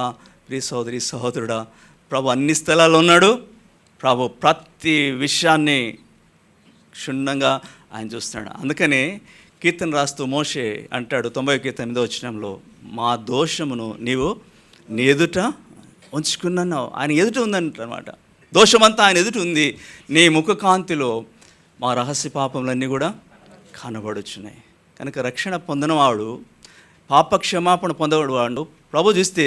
[SPEAKER 1] ప్రియ సోదరి సహోదరుడా, ప్రభు అన్ని స్థలాల్లో ఉన్నాడు. ప్రభు ప్రతి విషయాన్ని క్షుణ్ణంగా ఆయన చూస్తున్నాడు. అందుకనే కీర్తన రాస్తూ మోషే అంటాడు 90వ కీర్తన 8వ వచనంలో, మా దోషమును నీవు నీ ఎదుట ఉంచుకున్నావు. ఆయన ఎదుట ఉందన్నమాట. దోషమంతా ఆయన ఎదుట ఉంది. నీ ముఖ కాంతిలో మా రహస్య పాపములన్నీ కూడా కనబడుచున్నాయి. కనుక రక్షణ పొందినవాడు, పాప క్షమాపణ పొందవాడు ప్రభు చూస్తే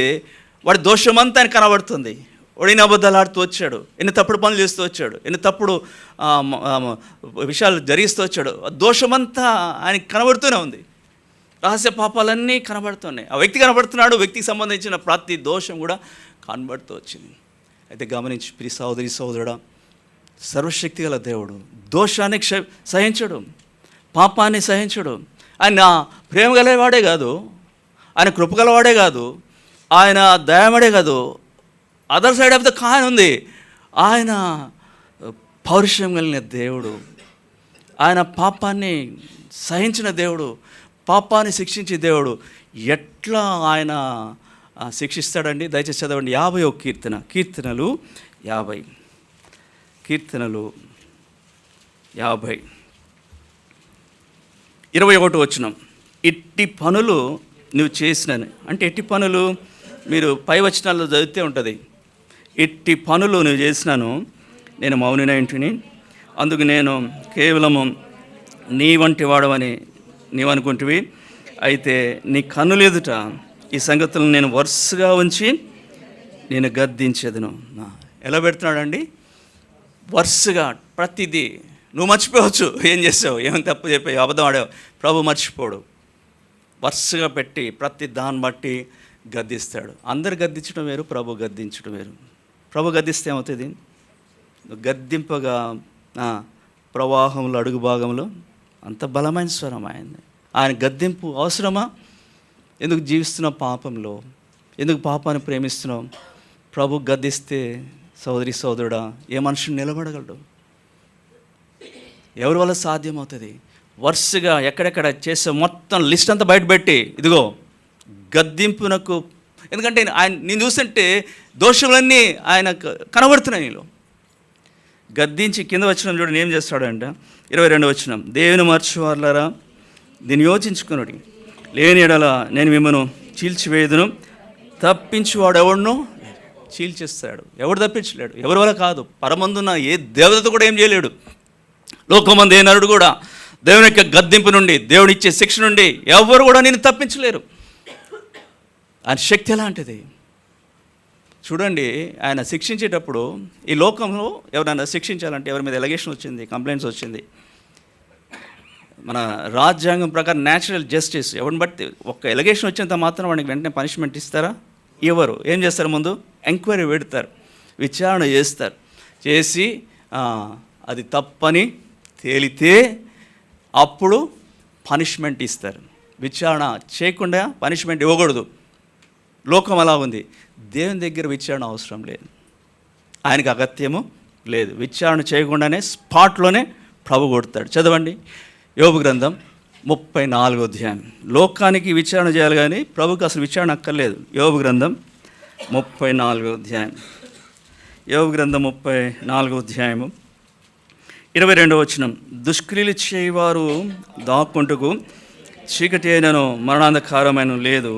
[SPEAKER 1] వాడి దోషమంతా ఆయన కనబడుతుంది. వాడు ఎన్ని అబద్ధాలు ఆడుతూ వచ్చాడు, ఎన్ని తప్పుడు పనులు చేస్తూ వచ్చాడు, ఎన్ని తప్పుడు విషయాలు జరిగిస్తూ వచ్చాడు, దోషమంతా ఆయనకి కనబడుతూనే ఉంది. రహస్య పాపాలన్నీ కనబడుతున్నాయి. ఆ వ్యక్తి కనబడుతున్నాడు, వ్యక్తికి సంబంధించిన ప్రతి దోషం కూడా కనబడుతూ వచ్చింది. అయితే గమనించి ప్రియ సహోదరి సహోదరుడా, సర్వశక్తి గల దేవుడు. దోషాన్ని సహించడు, పాపాన్ని సహించడు. ఆయన ప్రేమ గలవాడే కాదు, ఆయన కృప గలవాడే కాదు, ఆయన దయమడే కాదు, other side of the coin ఉంది, ఆయన పౌరుషం కలిగిన దేవుడు. ఆయన పాపాన్ని సహించిన దేవుడు, పాపాన్ని శిక్షించే దేవుడు. ఎట్లా ఆయన శిక్షిస్తాడండి? దయచేసి చదవండి 50వ కీర్తన, కీర్తనలు 50, కీర్తనలు 50, 21 వచనం. ఇట్టి పనులు నువ్వు చేసినని, అంటే ఎట్టి పనులు మీరు పై వచనాల్లో చదివితే ఉంటుంది. ఇట్టి పనులు నువ్వు చేసినాను, నేను మౌనినైంటిని, అందుకు నేను కేవలము నీ వంటి వాడవని నీవు అనుకుంటువి. అయితే నీ కన్నులు ఎదుట ఈ సంగతులను నేను వరుసగా ఉంచి నేను గద్దించేదను. ఎలా పెడుతున్నాడండి? వరుసగా ప్రతిదీ. నువ్వు మర్చిపోవచ్చు ఏం చేసావు, ఏమైనా తప్పు చెప్పావు, అబద్ధం ఆడావు, ప్రభు మర్చిపోడు. వరుసగా పెట్టి ప్రతి దాన్ని బట్టి గద్దిస్తాడు. అందరు గద్దించడం వేరు, ప్రభు గద్దించడం వేరు. ప్రభు గద్దిస్తే ఏమవుతుంది? గద్దింపగా ప్రవాహంలో అడుగు భాగంలో అంత బలమైన స్వరం ఆయనది. ఆయన గద్దింపు అవసరమా? ఎందుకు జీవిస్తున్నావు పాపంలో, ఎందుకు పాపాన్ని ప్రేమిస్తున్నావు? ప్రభు గద్దిస్తే సోదరి సోదరుడా, ఏ మనుషుని నిలబడగలడు? ఎవరి వల్ల సాధ్యమవుతుంది? వరుసగా ఎక్కడెక్కడ చేసే మొత్తం లిస్ట్ అంతా బయటపెట్టి, ఇదిగో గద్దింపునకు. ఎందుకంటే ఆయన నేను చూస్తుంటే దోషములన్నీ ఆయన కనబడుతున్నాయి నీలో. గద్దించి కింద వచ్చిన చూడండి ఏం చేస్తాడంట, 22వ వచనం. దేవుని మర్చివారులారా దీన్ని యోచించుకున్నాడు, లేని ఎడల నేను మిమ్మల్ని చీల్చివేయుదును, తప్పించువాడు ఎవడునో చీల్చేస్తాడు. ఎవడు తప్పించలేడు, ఎవరి వల్ల కాదు. పరమందున్న ఏ దేవత కూడా ఏం చేయలేడు. లోకమంది ఏ నరుడు కూడా దేవుని యొక్క గద్దింపు నుండి, దేవుని ఇచ్చే శిక్ష నుండి ఎవరు కూడా నేను తప్పించలేరు. ఆయన శక్తి ఎలాంటిది చూడండి. ఆయన శిక్షించేటప్పుడు ఈ లోకంలో ఎవరైనా శిక్షించాలంటే ఎవరి మీద ఎలిగేషన్ వచ్చింది, కంప్లైంట్స్ వచ్చింది, మన రాజ్యాంగం ప్రకారం న్యాచురల్ జస్టిస్ ఎవరిని బట్టి ఒక ఎలిగేషన్ వచ్చినంత మాత్రం వాడికి వెంటనే పనిష్మెంట్ ఇస్తారా? ఎవరు ఏం చేస్తారు? ముందు ఎంక్వైరీ పెడతారు, విచారణ చేస్తారు, చేసి అది తప్పని తేలితే అప్పుడు పనిష్మెంట్ ఇస్తారు. విచారణ చేయకుండా పనిష్మెంట్ ఇవ్వకూడదు. లోకం అలా ఉంది. దేవుని దగ్గర విచారణ అవసరం లేదు, ఆయనకు అగత్యము లేదు. విచారణ చేయకుండానే స్పాట్లోనే ప్రభు కొడతాడు. చదవండి యోబు గ్రంథం 34వ అధ్యాయం. లోకానికి విచారణ చేయాలి కానీ ప్రభుకి అసలు విచారణ అక్కర్లేదు. యోబు గ్రంథం 34వ అధ్యాయం, యోబు గ్రంథం 34వ అధ్యాయము 22వ వచనం. దుష్క్రియలు చేయవారు దాక్కుంటకు చీకటి అయినను మరణాంధకారమైన లేదు.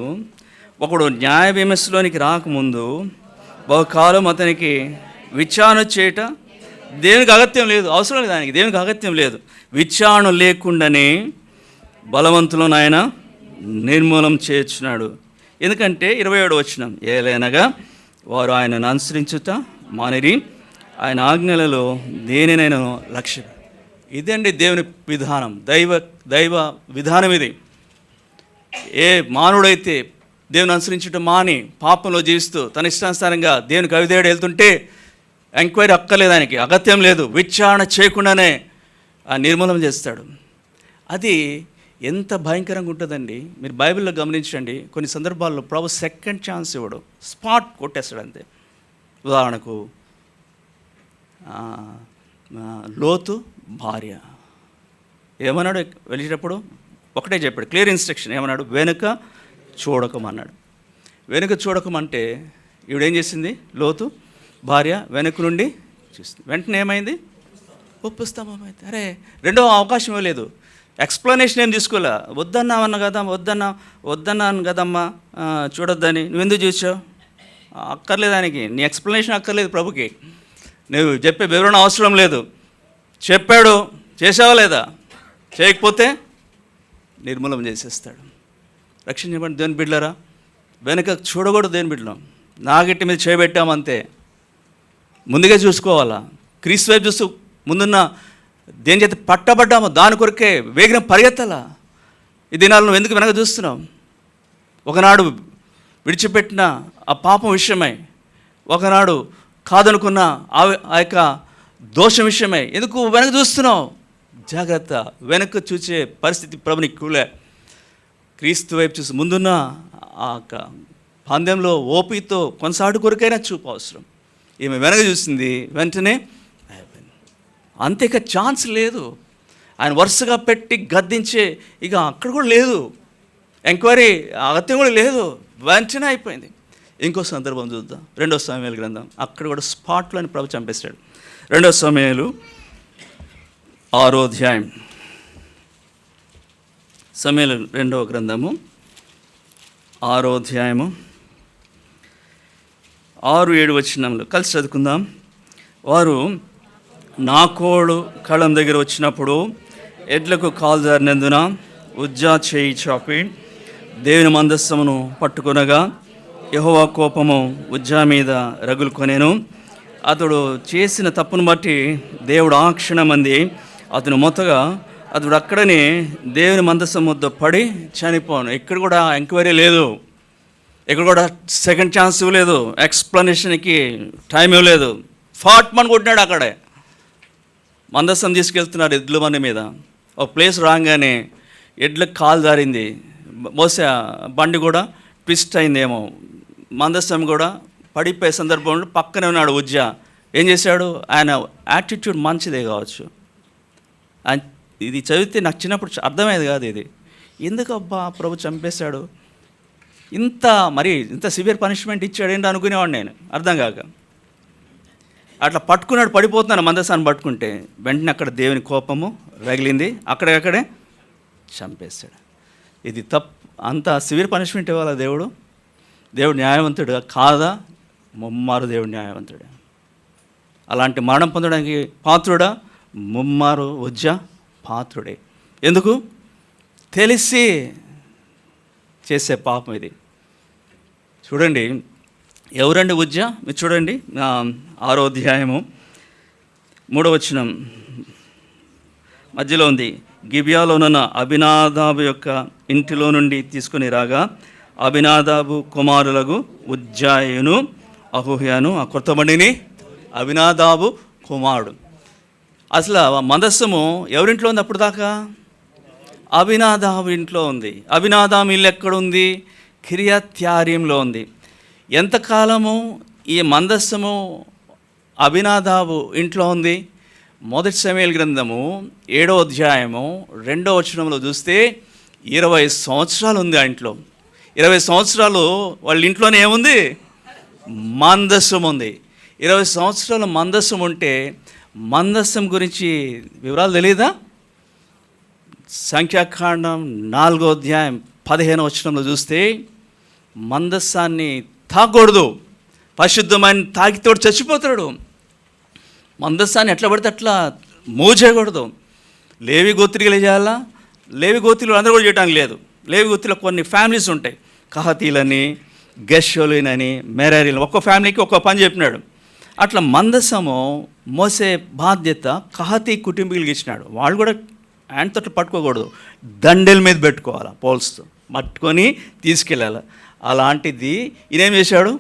[SPEAKER 1] ఒకడు న్యాయ విమర్శలోనికి రాకముందు బహుకాలం అతనికి విచారణ చేయట దేవునికి అగత్యం లేదు, అవసరం లేదు. ఆయనకి దేవునికి అగత్యం లేదు. విచారణ లేకుండానే బలవంతులను ఆయన నిర్మూలం చేర్చున్నాడు. ఎందుకంటే 27వ వచనం. ఏలైనగా వారు ఆయనను అనుసరించుట మానిరి, ఆయన ఆజ్ఞలలో దేనినైనా లక్ష్యం. ఇదండి దేవుని విధానం, దైవ విధానం ఇది. ఏ మానవుడైతే దేవుని అనుసరించడం మాని పాపంలో జీవిస్తూ తన ఇష్టానుసారంగా దేవునికి అవిధేయుడు వెళ్తుంటే ఎంక్వైరీ అక్కర్లేదు, ఆయనకి అగత్యం లేదు. విచారణ చేయకుండానే నిర్మూలన చేస్తాడు. అది ఎంత భయంకరంగా ఉంటుందండి. మీరు బైబిల్లో గమనించండి, కొన్ని సందర్భాల్లో ప్రభు సెకండ్ ఛాన్స్ ఇవ్వడు, స్పాట్ కొట్టేస్తాడు అంతే. ఉదాహరణకు లోతు భార్య ఏమన్నాడు? వెళ్ళేటప్పుడు ఒకటే చెప్పాడు, క్లియర్ ఇన్స్ట్రక్షన్. ఏమన్నాడు? వెనుక చూడకమన్నాడు. వెనుక చూడకమంటే ఈవిడేం చేసింది? లోతు భార్య వెనుక నుండి చూస్తుంది. వెంటనే ఏమైంది? ఒప్పిస్తామైతే. అరే రెండో అవకాశం ఇవ్వలేదు, ఎక్స్ప్లెనేషన్ ఏం తీసుకోలే. వద్దన్నావన్న కదా, వద్దన్నాను కదమ్మా చూడొద్దని. నువ్వెందుకు చూసావు? అక్కర్లేదు ఆయనకి, నీ ఎక్స్ప్లెనేషన్ అక్కర్లేదు ప్రభుకి, నువ్వు చెప్పే వివరణ అవసరం లేదు. చెప్పాడు, చేసావా లేదా? చేయకపోతే నిర్మూలన చేసేస్తాడు. రక్షించబడి దేవుని బిడ్డలారా, వెనుక చూడకూడదు. దేవుని బిడ్డలం నాగిట్టి మీద చేయబెట్టామంతే. ముందుగా చూసుకోవాలా, క్రీస్తు వైపు చూస్తూ ముందున్న దేని చేత పట్టబడ్డామో దాని కొరకే వేగం పరిగెత్తాలా. ఈ దినాలను నువ్వు ఎందుకు వెనక చూస్తున్నావు? ఒకనాడు విడిచిపెట్టిన ఆ పాపం విషయమై, ఒకనాడు కాదనుకున్న ఆ యొక్క దోషం విషయమై ఎందుకు వెనక చూస్తున్నావు? జాగ్రత్త, వెనక చూసే పరిస్థితి ప్రభు నీకు కూలే. క్రీస్తు వైపు చూసి ముందున్న ఆ పందెంలో ఓపితో కొనసాడు కొరకైనా చూపు అవసరం. ఈమె వెనక చూసింది, వెంటనే అంతేక ఛాన్స్ లేదు. ఆయన వరుసగా పెట్టి గద్దించే ఇక అక్కడ కూడా లేదు, ఎంక్వైరీ అగత్యం కూడా లేదు, వెంటనే అయిపోయింది. ఇంకో సందర్భం చూద్దాం, 2 సమూయేలు గ్రంథం. అక్కడ కూడా స్పాట్లోని ప్రభు చంపేశాడు. 2 సమూయేలు 6వ అధ్యాయం. సమూయేలు 2వ గ్రంథము 6వ అధ్యాయము 6-7 వచనములు కలిసి చదువుకుందాం. వారు నాకోడు కళ్ళం దగ్గర వచ్చినప్పుడు ఎడ్లకు కాలు జారినందున ఉజ్జా చేయి చాపి దేవుని మందస్సమును పట్టుకొనగా యెహోవా కోపము ఉజ్జా మీద రగులుకొనెను. అతడు చేసిన తప్పును బట్టి దేవుడు ఆ క్షణమంది అతను మొత్తగా అతడు అక్కడనే దేవుని మందస్సం వద్ద పడి చనిపోను. ఇక్కడ కూడా ఎంక్వైరీ లేదు, ఇక్కడ కూడా సెకండ్ ఛాన్స్ ఇవ్వలేదు, ఎక్స్ప్లెనేషన్కి టైం ఇవ్వలేదు. ఫాట్మన్ కొట్టినాడు. అక్కడే మందస్సం తీసుకెళ్తున్నారు ఎడ్ల బండి మీద. ఒక ప్లేస్ రాగానే ఎడ్లకు కాలు జారింది, బహుశా బండి కూడా ట్విస్ట్ అయిందేమో, మందస్సం కూడా పడిపోయే సందర్భంలో పక్కనే ఉన్నాడు ఉజ్జా. ఏం చేశాడు? ఆయన యాటిట్యూడ్ మంచిదే కావచ్చు. ఇది చదివితే నాకు చిన్నప్పుడు అర్థమయ్యేది కాదు. ఇది ఎందుకు అబ్బా ప్రభు చంపేశాడు, ఇంత సివియర్ పనిష్మెంట్ ఇచ్చాడు ఏంటి అనుకునేవాడు నేను, అర్థం కాక. అట్లా పట్టుకున్నాడు, పడిపోతున్నాడు మందస్సాన్ని పట్టుకుంటే. వెంటనే అక్కడ దేవుని కోపము రగిలింది, అక్కడే చంపేశాడు. ఇది అంత సివియర్ పనిష్మెంట్ ఇవ్వాలా దేవుడు? దేవుడు న్యాయవంతుడు కాదా? ముమ్మారు దేవుడు న్యాయవంతుడు. అలాంటి మరణం పొందడానికి పాత్రుడా? ముమ్మారు ఉజ్జా పాత్రుడే. ఎందుకు? తెలిసి చేసే పాపం ఇది. చూడండి, ఎవరండి ఉజ్జా? మీరు చూడండి 6వ అధ్యాయము 3వ వచనం మధ్యలో ఉంది. గిబియాలోనున్న అబినాదాబు యొక్క ఇంటిలో నుండి తీసుకుని రాగా అబినాదాబు కుమారులకు ఉజ్జాయును అహూయాను ఆ కొత్త బండిని అబినాదాబు కుమారుడు. అసలు మందస్సము ఎవరింట్లో ఉంది అప్పుడు దాకా? అబినాదాబు ఇంట్లో ఉంది. అబినాదాబు ఇల్లు ఎక్కడుంది? కిర్యత్యారీంలో ఉంది. ఎంతకాలము ఈ మందస్సము అబినాదాబు ఇంట్లో ఉంది? 1 సమూయేలు గ్రంథము 7వ అధ్యాయము 2వ వచనంలో చూస్తే 20 సంవత్సరాలు ఉంది ఆ ఇంట్లో. 20 సంవత్సరాలు వాళ్ళ ఇంట్లోనే ఏముంది? మందస్సం ఉంది. 20 సంవత్సరాలు మందస్సం ఉంటే మందస్సం గురించి వివరాలు తెలియదా? సంఖ్యాకాండం 4వ అధ్యాయం 15వ వచనంలో చూస్తే మందస్సాన్ని తాగకూడదు, పరిశుద్ధమైన తాగితోడు చచ్చిపోతాడు. మందస్సాన్ని ఎట్లా పడితే అట్లా మూవ్ చేయకూడదు. లేవి గోత్రికలు చేయాలా? లేవి గోత్రికలు అందరూ కూడా చేయడానికి లేదు. లేవి గోత్రిలో కొన్ని ఫ్యామిలీస్ ఉంటాయి, కహతీలని, గెషోలినని, మెరారీలు, ఒక్కో ఫ్యామిలీకి ఒక్కో పని చెప్పినాడు. అట్లా మందస్సము మోసే బాధ్యత కహతీ కుటుంబీకులకి ఇచ్చినాడు. వాళ్ళు కూడా హ్యాండ్ తోటి పట్టుకోకూడదు, దండెల మీద పెట్టుకోవాలి, పోల్స్తో పట్టుకొని తీసుకెళ్ళాలి. అలాంటిది ఈయనేం చేశాడు?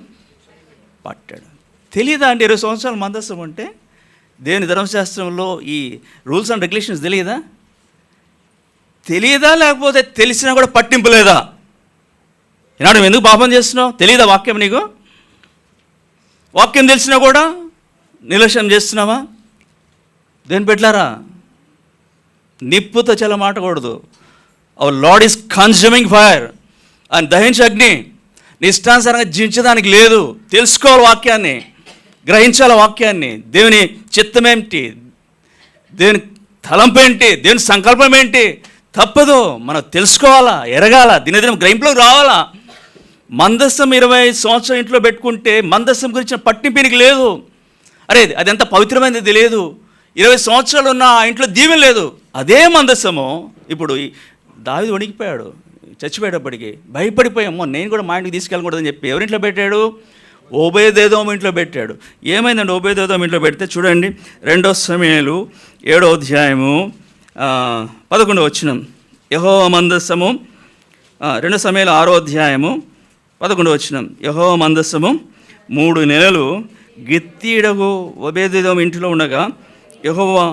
[SPEAKER 1] పట్టాడు. తెలియదా అండి 20 సంవత్సరాలు మందస్సం ఉంటే? దేవుని ధర్మశాస్త్రంలో ఈ రూల్స్ అండ్ రెగ్యులేషన్స్ తెలియదా? లేకపోతే తెలిసినా కూడా పట్టింపు లేదా? ఈనాడు నువ్వు ఎందుకు పాపం చేస్తున్నావు? తెలియదా వాక్యం నీకు? వాక్యం తెలిసినా కూడా నిర్లక్ష్యం చేస్తున్నావా? దేని పెట్టారా? నిప్పుతో చెలమాటకూడదు. Our Lord is consuming fire. అని దహించే అగ్ని. నీ ఇష్టానుసారంగా జీవించడానికి లేదు. తెలుసుకోవాలి వాక్యాన్ని, గ్రహించాలి వాక్యాన్ని. దేవుని చిత్తమేంటి, దేవుని తలంపు ఏంటి, దేవుని సంకల్పం ఏంటి తప్పదు. మనం తెలుసుకోవాలా, ఎరగాల, దినదినం గ్రహింపులోకి రావాలా. మందస్సం 20 సంవత్సరం ఇంట్లో పెట్టుకుంటే మందస్సం గురించిన పట్టింపునికి లేదు. అరే అది ఎంత పవిత్రమైనది తెలియదు. 20 సంవత్సరాలు ఉన్న ఆ ఇంట్లో దీవెన లేదు. అదే మందస్సము ఇప్పుడు దావీదు వణికిపోయాడు, చచ్చిపోయేటప్పటికి భయపడిపోయామో, నేను కూడా మా ఇంటికి తీసుకెళ్ళకూడదని చెప్పి ఎవరింట్లో పెట్టాడు? ఓబేదేదోము ఇంట్లో పెట్టాడు. ఏమైందండి ఓబేదేదోము ఇంట్లో పెడితే? చూడండి 2 సమూయేలు 7వ అధ్యాయము 11వ వచనం. యెహోవా మందస్సము 2 సమూయేలు 6వ అధ్యాయము 11వ వచనం. యెహోవా మందస్సము 3 నెలలు గిత్తీయుడగు ఓబేదేదోము ఇంటిలో ఉండగా యెహోవా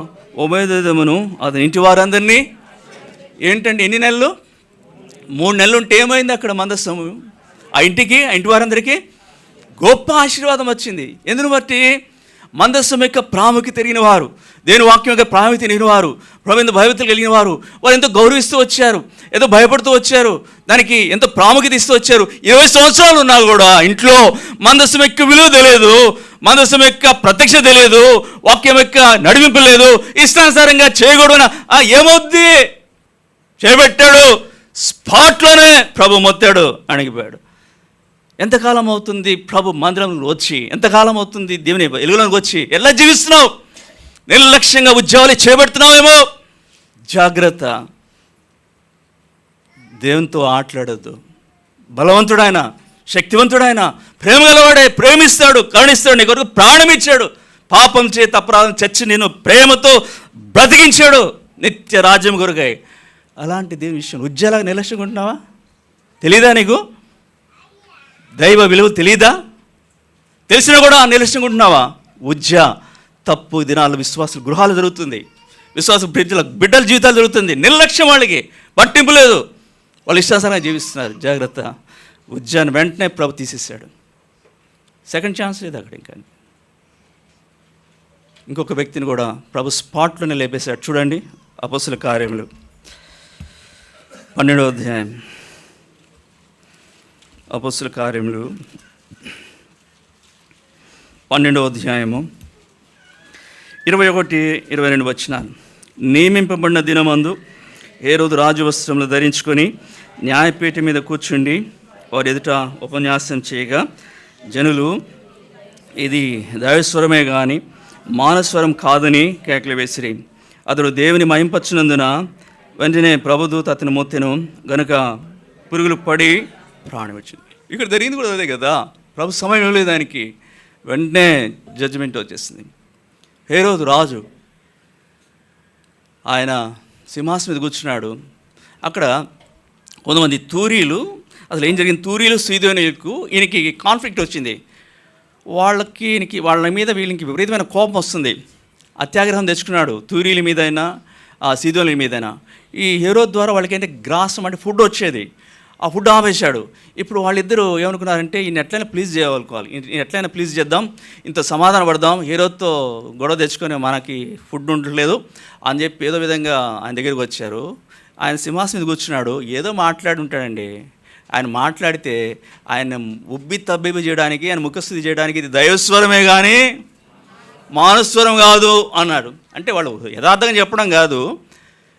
[SPEAKER 1] ఓబేదెదోమును అతని ఇంటి వారందరినీ ఏంటండి ఎన్ని నెలలు? 3 నెలలు ఉంటే ఏమైంది అక్కడ మందస్సము? ఆ ఇంటి వారందరికీ గొప్ప ఆశీర్వాదం వచ్చింది. ఎందును బట్టి మందస్సం యొక్క ప్రాముఖ్యత తెలిగిన వారు, దేవుని వాక్యం యొక్క ప్రాముఖ్యత తెలిగిన వారు, ప్రభు ఎంతో భయభక్తులు కలిగిన వారు, వారు ఎంతో గౌరవిస్తూ వచ్చారు, ఎంతో భయపడుతూ వచ్చారు, దానికి ఎంతో ప్రాముఖ్యత ఇస్తూ వచ్చారు. 20 సంవత్సరాలు ఉన్నా కూడా ఇంట్లో మందస్సం యొక్క విలువ తెలియదు, మందస్సం యొక్క ప్రత్యక్షత తెలియదు, వాక్యం యొక్క నడిపింపు లేదు, ఇష్టానుసారంగా చేయకూడదు. ఏమవుద్ది? చేపెట్టాడు, స్పాట్లోనే ప్రభు మొత్తాడు, అణిగిపోయాడు. ఎంతకాలం అవుతుంది ప్రభు మందిరంలో వచ్చి? ఎంతకాలం అవుతుంది దేవుని వెలుగులోకి వచ్చి? ఎలా జీవిస్తున్నావు? నిర్లక్ష్యంగా ఉద్యోగాలు చేపడుతున్నావేమో. జాగ్రత్త, దేవునితో ఆటలాడద్దు. బలవంతుడైన, శక్తివంతుడైన, ప్రేమ గలవాడే, ప్రేమిస్తాడు, కరుణిస్తాడు, నీ కొరకు ప్రాణం ఇచ్చాడు, పాపం చేత అపరాధం చచ్చి నేను ప్రేమతో బ్రతికించాడు నిత్య రాజ్యం కొరకై. అలాంటి దేవుని విషయం ఉద్యోగాలకు నిర్లక్ష్యంగా ఉంటున్నావా? తెలీదా నీకు? దైవ విలువ తెలీదా? తెలిసినా కూడా నిర్లక్ష్యంగా ఉంటున్నావా? తప్పు దినాలు విశ్వాసుల గృహాలు జరుగుతుంది, విశ్వాస బిడ్డల జీవితాలు జరుగుతుంది. నిర్లక్ష్యం, వాళ్ళకి పట్టింపు లేదు, వాళ్ళు ఇష్టానుసారంగా జీవిస్తున్నారు. జాగ్రత్త. ఉజ్జాన్ని వెంటనే ప్రభు తీసేశాడు. సెకండ్ ఛాన్స్ లేదు అక్కడ. ఇంకొక వ్యక్తిని కూడా ప్రభు స్పాట్లోనే లేపేశాడు. చూడండి, అపొస్తలుల కార్యములు 12వ అధ్యాయం. అపొస్తలుల కార్యములు 12వ అధ్యాయము 21-22 వచనాలు. నియమింపబడిన దినమందు హేరోదు రాజు వస్త్రములు ధరించుకొని న్యాయపీఠం మీద కూర్చుండి వారి ఎదుట ఉపన్యాసం చేయగా జనులు ఇది దైవస్వరమే కానీ మానస్వరం కాదని కేకలు వేసిరి. అతడు దేవుని మహింపచ్చినందున వెంటనే ప్రభుదూత అతని మొత్తెను గనుక పురుగులు పడి ప్రాణం వచ్చింది. ఇక్కడ జరిగింది కూడా అదే కదా. ప్రభు సమయం ఇవ్వలేదు దానికి, వెంటనే జడ్జిమెంట్ వచ్చేసింది. హేరోదు రాజు, ఆయన సింహాసనం మీద కూర్చున్నాడు. అక్కడ కొంతమంది తూరీలు, అసలు ఏం జరిగింది, తూరీలు సీదోనీయులకు ఈయనకి కాన్ఫ్లిక్ట్ వచ్చింది. వాళ్ళ మీద వీళ్ళకి విపరీతమైన కోపం వస్తుంది. అత్యాగ్రహం తెచ్చుకున్నాడు, తూరీల మీదైనా సీదోనీల మీదైనా. ఈ హేరోదు ద్వారా వాళ్ళకి ఏంటంటే గ్రాసం అంటే ఫుడ్ వచ్చేది, ఆ ఫుడ్ ఆపేశాడు. ఇప్పుడు వాళ్ళిద్దరూ ఏమనుకున్నారంటే ఈయన ఎట్లయినా ప్లీజ్ చేయాలనుకోవాలి, ఎట్లయినా ప్లీజ్ చేద్దాం, ఇంత సమాధాన పడదాం, హీరోతో గొడవ తెచ్చుకొని మనకి ఫుడ్ ఉండట్లేదు అని చెప్పి ఏదో విధంగా ఆయన దగ్గరికి వచ్చారు. ఆయన సింహాసనం మీద కూర్చున్నాడు, ఏదో మాట్లాడి ఉంటాడండి. ఆయన మాట్లాడితే ఆయన ఉబ్బి తబ్బిబ్బి చేయడానికి, ఆయన ముఖస్థుతి చేయడానికి ఇది దైవస్వరమే కానీ మానస్వరం కాదు అన్నాడు. అంటే వాళ్ళు యథార్థంగా చెప్పడం కాదు,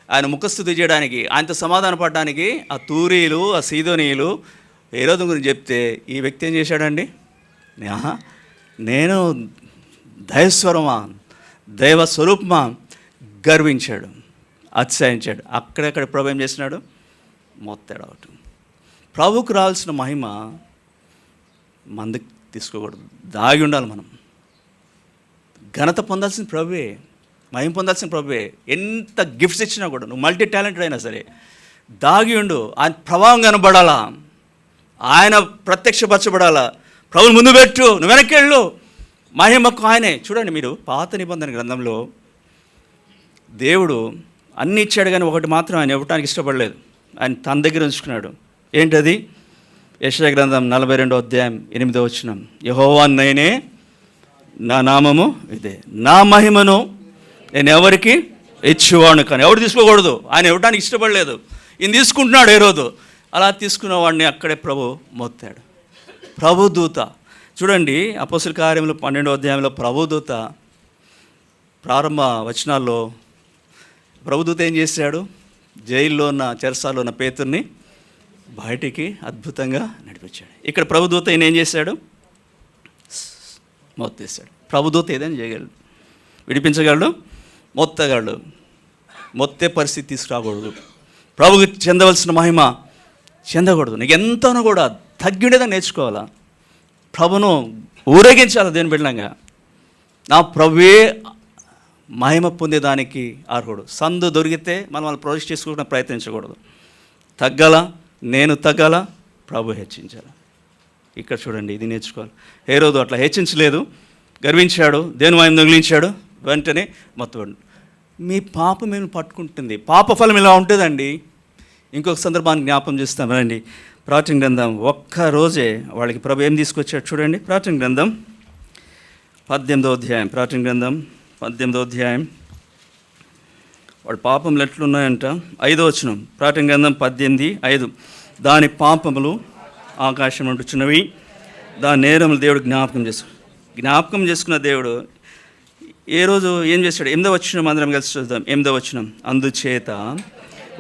[SPEAKER 1] ఆయన ముఖస్థుతి చేయడానికి, ఆయనతో సమాధాన పడడానికి ఆ తూరీలు, ఆ సీదోనీయులు హేరోదు గురించి చెప్తే ఈ వ్యక్తి ఏం చేశాడండి, నేను దైవస్వరమా, దైవ స్వరూపమా, గర్వించాడు, అతిశయించాడు. అక్కడెక్కడ ప్రభు ఏం చేసినాడు, మొత్తాడు అవటం. ప్రభుకు రావాల్సిన మహిమ మందుకు తీసుకోకూడదు, దాగి ఉండాలి. మనం ఘనత పొందాల్సిన ప్రభువే, మహిమ పొందాల్సిన ప్రభువే. ఎంత గిఫ్ట్స్ ఇచ్చినా కూడా, నువ్వు మల్టీ టాలెంటెడ్ అయినా సరే దాగి ఉండు. ఆయన ప్రభావం కనబడాలా, ఆయన ప్రత్యక్షపరచబడాలా. ప్రభుని ముందు పెట్టు, నువ్వు వెనక్కి వెళ్ళు, మహిమకు ఆయనే. చూడండి మీరు పాత నిబంధన గ్రంథంలో దేవుడు అన్నీ ఇచ్చాడు, కానీ ఒకటి మాత్రం ఆయన ఇవ్వడానికి ఇష్టపడలేదు, ఆయన తన దగ్గర ఉంచుకున్నాడు. ఏంటది? యెషయా గ్రంథం 42వ అధ్యాయం 8వ వచనం. యెహోవా నేనే, నా నామము ఇదే, నా మహిమను నేను ఎవరికి ఇచ్చేవాడిని కానీ ఎవరు తీసుకోకూడదు. ఆయన ఇవ్వడానికి ఇష్టపడలేదు, ఈయన తీసుకుంటున్నాడు హేరోదు. అలా తీసుకున్న వాడిని అక్కడే ప్రభు మొత్తాడు. ప్రభుదూత చూడండి, అపొస్తలుల కార్యములు 12వ అధ్యాయంలో ప్రభుదూత ప్రారంభ వచనాల్లో ప్రభుదూత ఏం చేశాడు, జైల్లో ఉన్న చెరసాల్లో ఉన్న పేతుర్ని బయటికి అద్భుతంగా నడిపించాడు. ఇక్కడ ప్రభుదూత ఈయన ఏం చేశాడు, మొత్తేశాడు. ప్రభుదూత ఏదైనా చేయగలడు, విడిపించగలడు, మొత్తగలడు. మొత్తే పరిస్థితి తీసుకురాకూడదు. ప్రభుకి చెందవలసిన మహిమ చెందకూడదు. నీకు ఎంతనో కూడా తగ్గిండేదని నేర్చుకోవాలా, ప్రభును ఊరేగించాలి. దేని బిడ్డంగా నా ప్రభువే మహిమ పొందేదానికి అర్హుడు. సందు దొరికితే మనం వాళ్ళు ప్రొజెక్ట్ చేసుకోవడం ప్రయత్నించకూడదు. తగ్గాల, నేను తగ్గాల, ప్రభు హెచ్చించాలి. ఇక్కడ చూడండి, ఇది నేర్చుకోవాలి. హేరోదు అట్లా హెచ్చించలేదు, గర్వించాడు, దేవుని మహిమ దొంగిలించాడు, వెంటనే మొత్తం మీ పాపం మేము పట్టుకుంటుంది. పాప ఫలం ఇలా ఉంటుందండి. ఇంకొక సందర్భాన్ని జ్ఞాపం చేస్తాం రండి. ప్రకటన గ్రంథం ఒక్కరోజే వాళ్ళకి ప్రభు ఏం తీసుకొచ్చాడు చూడండి. ప్రకటన గ్రంథం 18వ అధ్యాయం, ప్రకటన గ్రంథం 18వ అధ్యాయం. వాడి పాపములు ఎట్లున్నాయంట, 5వ వచనం, ప్రకటన గ్రంథం 18:5. దాని పాపములు ఆకాశం అంటుచున్నవి, దాని నేరములు దేవుడు జ్ఞాపకం చేసుకున్న దేవుడు ఏ రోజు ఏం చేశాడు? 8వ వచనం అందరం కలిసి చూద్దాం. 8వ వచనం, అందుచేత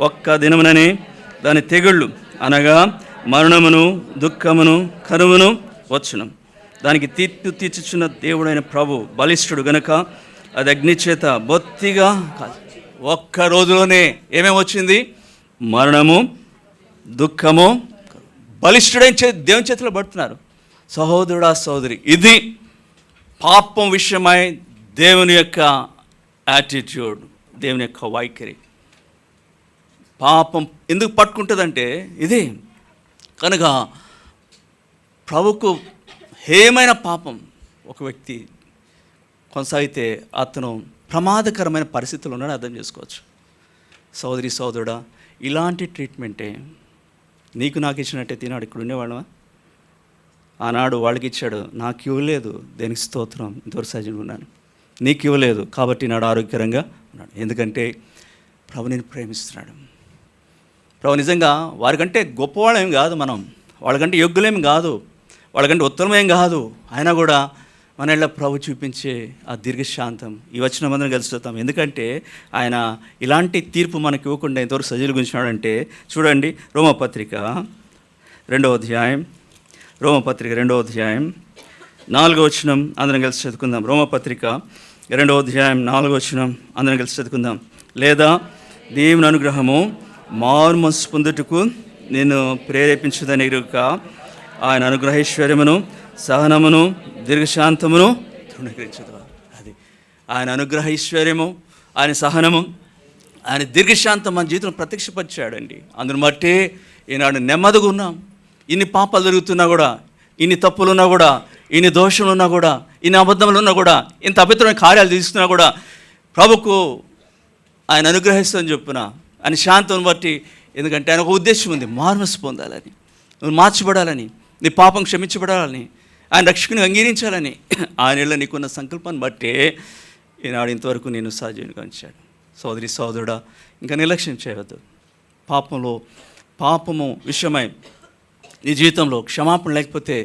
[SPEAKER 1] ఒక్క దినముననే దాని తెగుళ్ళు అనగా మరణమును దుఃఖమును కరువును వచ్చును. దానికి తీర్పు తీర్చుచున్న దేవుడైన ప్రభు బలిష్ఠుడు గనుక అది అగ్ని చేత బొత్తిగా ఒక్క రోజులోనే ఏమేమి వచ్చింది? మరణము, దుఃఖము, బలిష్ఠుడైన దేవుని చేతిలో పడుతున్నారు. సహోదరుడా సహోదరి, ఇది పాపం విషయమై దేవుని యొక్క యాటిట్యూడ్, దేవుని యొక్క వైఖరి. పాపం ఎందుకు పట్టుకుంటుందంటే ఇది కనుక ప్రభుకు హేమైన పాపం ఒక వ్యక్తి కొనసాగితే అతను ప్రమాదకరమైన పరిస్థితులు ఉన్నాడని అర్థం చేసుకోవచ్చు. సోదరి సోదరుడా, ఇలాంటి ట్రీట్మెంటే నీకు నాకు ఇచ్చినట్టే తినాడు ఇక్కడ ఉండేవాళ్ళమా? ఆనాడు వాళ్ళకి ఇచ్చాడు, నాకు ఇవ్వలేదు, దేనికి స్తోత్రం, ఇంతవరకు సజీవంగా ఉన్నాను. నీకు ఇవ్వలేదు కాబట్టి నాడు ఆరోగ్యకరంగా ఉన్నాడు. ఎందుకంటే ప్రభు నేను ప్రేమిస్తున్నాడు. ప్రభు నిజంగా వారికంటే గొప్పవాళ్ళేం కాదు, మనం వాళ్ళకంటే యోగ్యులేం కాదు, వాళ్ళకంటే ఉత్తమమేం కాదు. అయినా కూడా మన ఇళ్ళ ప్రభు చూపించే ఆ దీర్ఘశాంతం ఈ వచ్చిన మందిని కలుస్తాం. ఎందుకంటే ఆయన ఇలాంటి తీర్పు మనకి ఇవ్వకుండా ఎంతవరకు సజీలు గురించినాడంటే చూడండి. రోమపత్రిక 2వ అధ్యాయం, రోమపత్రిక 2వ అధ్యాయం 4వ వచనం అందరం కలిసి చదువుకుందాం. రోమపత్రిక 2వ అధ్యాయం 4వ వచనం అందరం కలిసి చదువుకుందాం. లేదా దేవుని అనుగ్రహము మారుమనస్సు పొందుటకు నేను ప్రేరేపించదని ఎరుక ఆయన అనుగ్రహైశ్వర్యమును సహనమును దీర్ఘశాంతమును తృణీకరించదు. అది ఆయన అనుగ్రహైశ్వర్యము, ఆయన సహనము, ఆయన దీర్ఘశాంతం మన జీవితంలో ప్రత్యక్షపరిచాడండి. అందును బట్టే ఈనాడు నెమ్మదిగా ఉన్నాం. ఇన్ని పాపాలు జరుగుతున్నా కూడా, ఇన్ని తప్పులున్నా కూడా, ఇన్ని దోషములు ఉన్నా కూడా, ఇన్ని అబద్ధములు ఉన్నా కూడా, ఇంత అపవిత్రమైన కార్యాలు తీసుకున్నా కూడా ప్రభుకు ఆయన అనుగ్రహిస్తుందని చెప్పున ఆయన శాంతం బట్టి. ఎందుకంటే ఆయన ఒక ఉద్దేశం ఉంది, మారుమనస్సు పొందాలని, నువ్వు మార్చబడాలని, నీ పాపం క్షమించబడాలని, ఆయన రక్షకుని అంగీకరించాలని ఆయన నీకున్న సంకల్పాన్ని బట్టే ఈనాడు ఇంతవరకు నేను సజీవునిగా ఉంచాడు. సోదరి సోదరుడా, ఇంకా నిర్లక్ష్యం చేయవద్దు. పాపము విషయమై నీ జీవితంలో క్షమాపణ లేకపోతే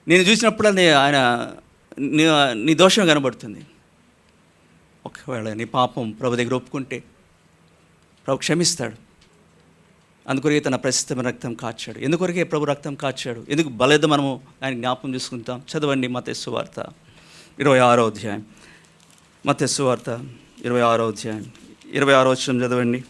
[SPEAKER 1] నేను చూసినప్పుడల్లా ఆయన నీ దోషం కనబడుతుంది. ఒకవేళ నీ పాపం ప్రభు దగ్గర ఒప్పుకుంటే ప్రభు క్షమిస్తాడు. అందుకొరకే తన ప్రసిద్ధమైన రక్తం కార్చాడు. ఎందుకొరకే ప్రభు రక్తం కార్చాడు? ఎందుకు బలైద్ద మనము ఆయన జ్ఞాపకం చేసుకుంటాం. చదవండి మత్తయి సువార్త 26వ అధ్యాయం, మత్తయి సువార్త 26వ అధ్యాయం 26వ వచనం చదవండి.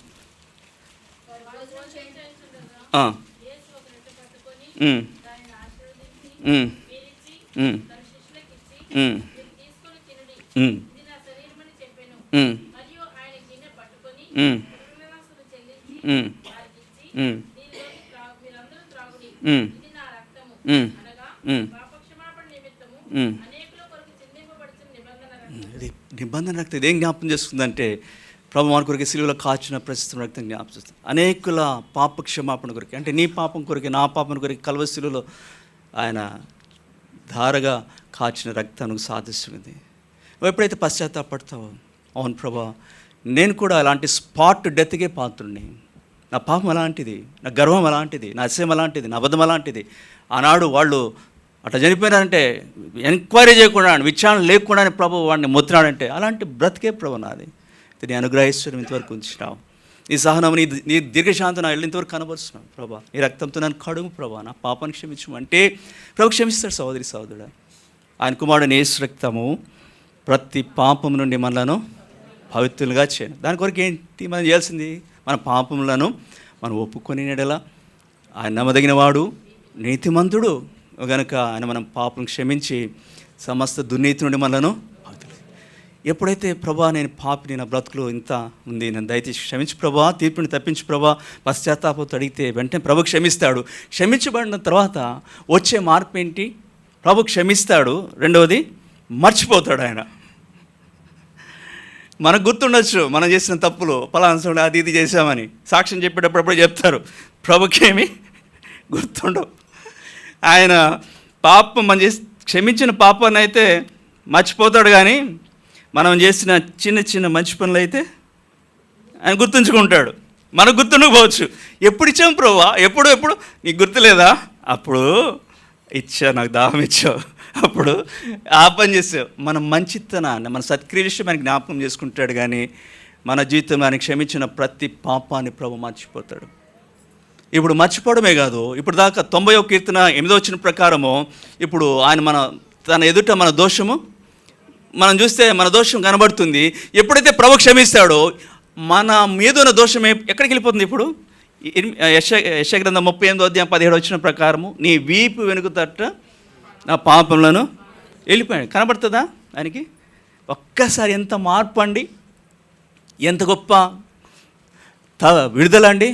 [SPEAKER 1] నిబంధన రక్తం ఇదేం జ్ఞాపకం చేస్తుందంటే ప్రభు మన కొరికి సిలువలో కాచిన ప్రస్తుతం రక్తం జ్ఞాపకం చేస్తుంది. అనేకుల పాప క్షమాపణ కొరికి, అంటే నీ పాపం కొరికి, నా పాపం కొరికి కల్వరి సిలువలో ఆయన ధారగా కాచిన రక్తానికి సాధిస్తుంది. ఎప్పుడైతే పశ్చాత్తాపడతావో, అవును ప్రభా నేను కూడా అలాంటి స్పాట్ డెత్కే పాత్రుడిని, నా పాపం అలాంటిది, నా గర్వం అలాంటిది, నా అసహ్యం అలాంటిది, నా అబద్ధం అలాంటిది. ఆనాడు వాళ్ళు అట్లా చనిపోయినారంటే ఎంక్వైరీ చేయకుండా, విచారణ లేకుండానే ప్రభు వాడిని మొత్తినాడంటే అలాంటి బ్రతికే ప్రభు నాది. నీ అనుగ్రహిస్తున్న ఇంతవరకు ఉంచినావు, నీ సహనం, నీ దీర్ఘశాంతం నా ఇంతవరకు కనబరుస్తున్నావు ప్రభా. నీ రక్తంతో నన్ను కడుగు ప్రభా, నా పాపాన్ని క్షమించు అంటే ప్రభు క్షమిస్తాడు. సహోదరి సహోదరుడా, ఆయన కుమారుడు యేసు రక్తము ప్రతి పాపం నుండి మనలను పవిత్రులుగా చేయను. దాని కొరకు ఏంటి మనం చేయాల్సింది? మన పాపములను మనం ఒప్పుకొని నెడల ఆయన నమ్మదగిన వాడు, నీతిమంతుడు గనుక ఆయన మనం పాపం క్షమించి సమస్త దుర్నీతి నుండి మనలను ఎప్పుడైతే ప్రభా నేను పాపిని, నా బ్రతుకులు ఇంత ఉంది, నన్ను దయచేసి క్షమించు ప్రభా, తీర్పుని తప్పించు ప్రభా, పశ్చాత్తాపంతో అడిగితే వెంటనే ప్రభు క్షమిస్తాడు. క్షమించబడిన తర్వాత వచ్చే మార్పు ఏంటి? ప్రభు క్షమిస్తాడు, రెండవది మర్చిపోతాడు. ఆయన మనకు గుర్తుండొచ్చు మనం చేసిన తప్పులు, పలానా అది ఇది చేశామని. సాక్ష్యం చెప్పేటప్పుడు చెప్తారు, ప్రభుకేమి గుర్తుండవు. ఆయన పాపం మనం చేసి క్షమించిన పాపాన్ని అయితే మర్చిపోతాడు, కానీ మనం చేసిన చిన్న చిన్న మంచి పనులు అయితే ఆయన గుర్తుంచుకుంటాడు. మనకు గుర్తుండకపోవచ్చు. ఎప్పుడు ఇచ్చాం ప్రభువా, ఎప్పుడు నీకు గుర్తులేదా? అప్పుడు ఇచ్చా, నాకు దాహం ఇచ్చావు, అప్పుడు ఆ పని చేసావు. మన మంచితనాన్ని, మన సత్క్రియలు మనకి జ్ఞాపకం చేసుకుంటాడు, కానీ మన జీవితంలో ఆయన క్షమించిన ప్రతి పాపాన్ని ప్రభు మర్చిపోతాడు. ఇప్పుడు మర్చిపోవడమే కాదు, ఇప్పుడు దాకా 90వ కీర్తన 8వ వచనం ప్రకారము ఇప్పుడు ఆయన తన ఎదుట మన దోషము మనం చూస్తే మన దోషం కనబడుతుంది. ఎప్పుడైతే ప్రభు క్షమిస్తాడో మన మీద ఉన్న దోషం ఎక్కడికి వెళ్ళిపోతుంది? ఇప్పుడు యెషయా గ్రంథం 38వ అధ్యాయం 17వ వచనం ప్రకారము నీ వీపు వెనుక తట్ట నా పాపములను వెళ్ళిపోయాడు. కనబడుతుందా ఆయనకి? ఒక్కసారి ఎంత మార్పు అండి, ఎంత గొప్ప విడుదల అండి.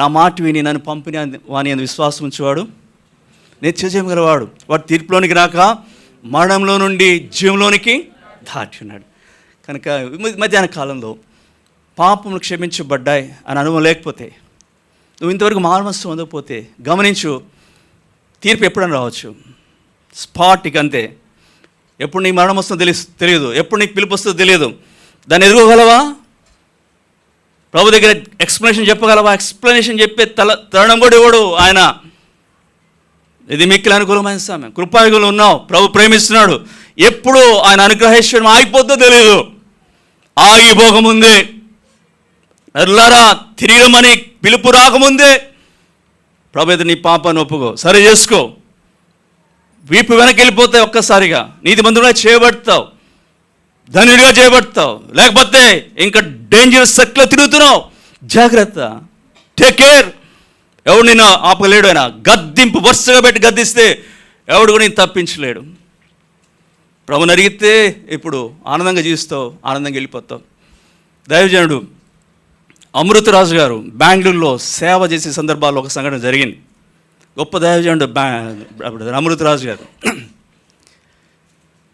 [SPEAKER 1] నా మాట విని నన్ను పంపిన వాని అందు విశ్వాసం ఉంచేవాడు నిత్యజీవం గలవాడు, వాడు తీర్పులోనికి రాక మరణంలో నుండి జీవంలోనికి దాచున్నాడు. కనుక మధ్యాహ్న కాలంలో పాపములు క్షమించబడ్డాయి అని అనుభవం లేకపోతే, నువ్వు ఇంతవరకు మానవస్తు పొందకపోతే గమనించు, తీర్పు ఎప్పుడైనా రావచ్చు. స్పాట్కి అంతే. ఎప్పుడు నీకు మరణం వస్తుందో తెలియదు, ఎప్పుడు నీకు పిలుపు వస్తుందో తెలియదు. దాన్ని ఎదుర్కోగలవా? ప్రభు దగ్గర ఎక్స్ప్లెనేషన్ చెప్పగలవా? ఎక్స్ప్లెనేషన్ చెప్పే తరుణం కూడా ఇవ్వడు ఆయన. ఇది మిక్కిలి అనుకూలమైన సమయం, కృపాయుగులు ఉన్నావు, ప్రభు ప్రేమిస్తున్నాడు. ఎప్పుడు ఆయన అనుగ్రహేశ్వరం ఆగిపోతుందో తెలియదు. ఆగిపోకముందే ఎల్లారా తిరిగమని పిలుపు రాకముందే ప్రభు నీ పాపాన్ని ఒప్పుకో, సరి చేసుకో. వీపు వెనక్కి వెళ్ళిపోతాయి ఒక్కసారిగా, నీతిమంతుడిగా చేయబడతావు, ధనుడిగా చేయబడతావు. లేకపోతే ఇంకా డేంజరస్ సర్కిల్లో తిరుగుతున్నావు. జాగ్రత్త, టేక్ కేర్. ఎవడు నిన్ను ఆపలేడు. ఆయన గద్దింపు వరుసగా పెట్టి గద్దిస్తే ఎవడు కూడా నేను తప్పించలేడు. ప్రభుని అడిగితే ఇప్పుడు ఆనందంగా జీవిస్తావు, ఆనందంగా వెళ్ళిపోతావు. దైవజనుడు అమృతరాజు గారు బెంగళూరులో సేవ చేసే సందర్భాల్లో ఒక సంఘటన జరిగింది. గొప్ప దైవజనుడు అమృతరాజు గారు.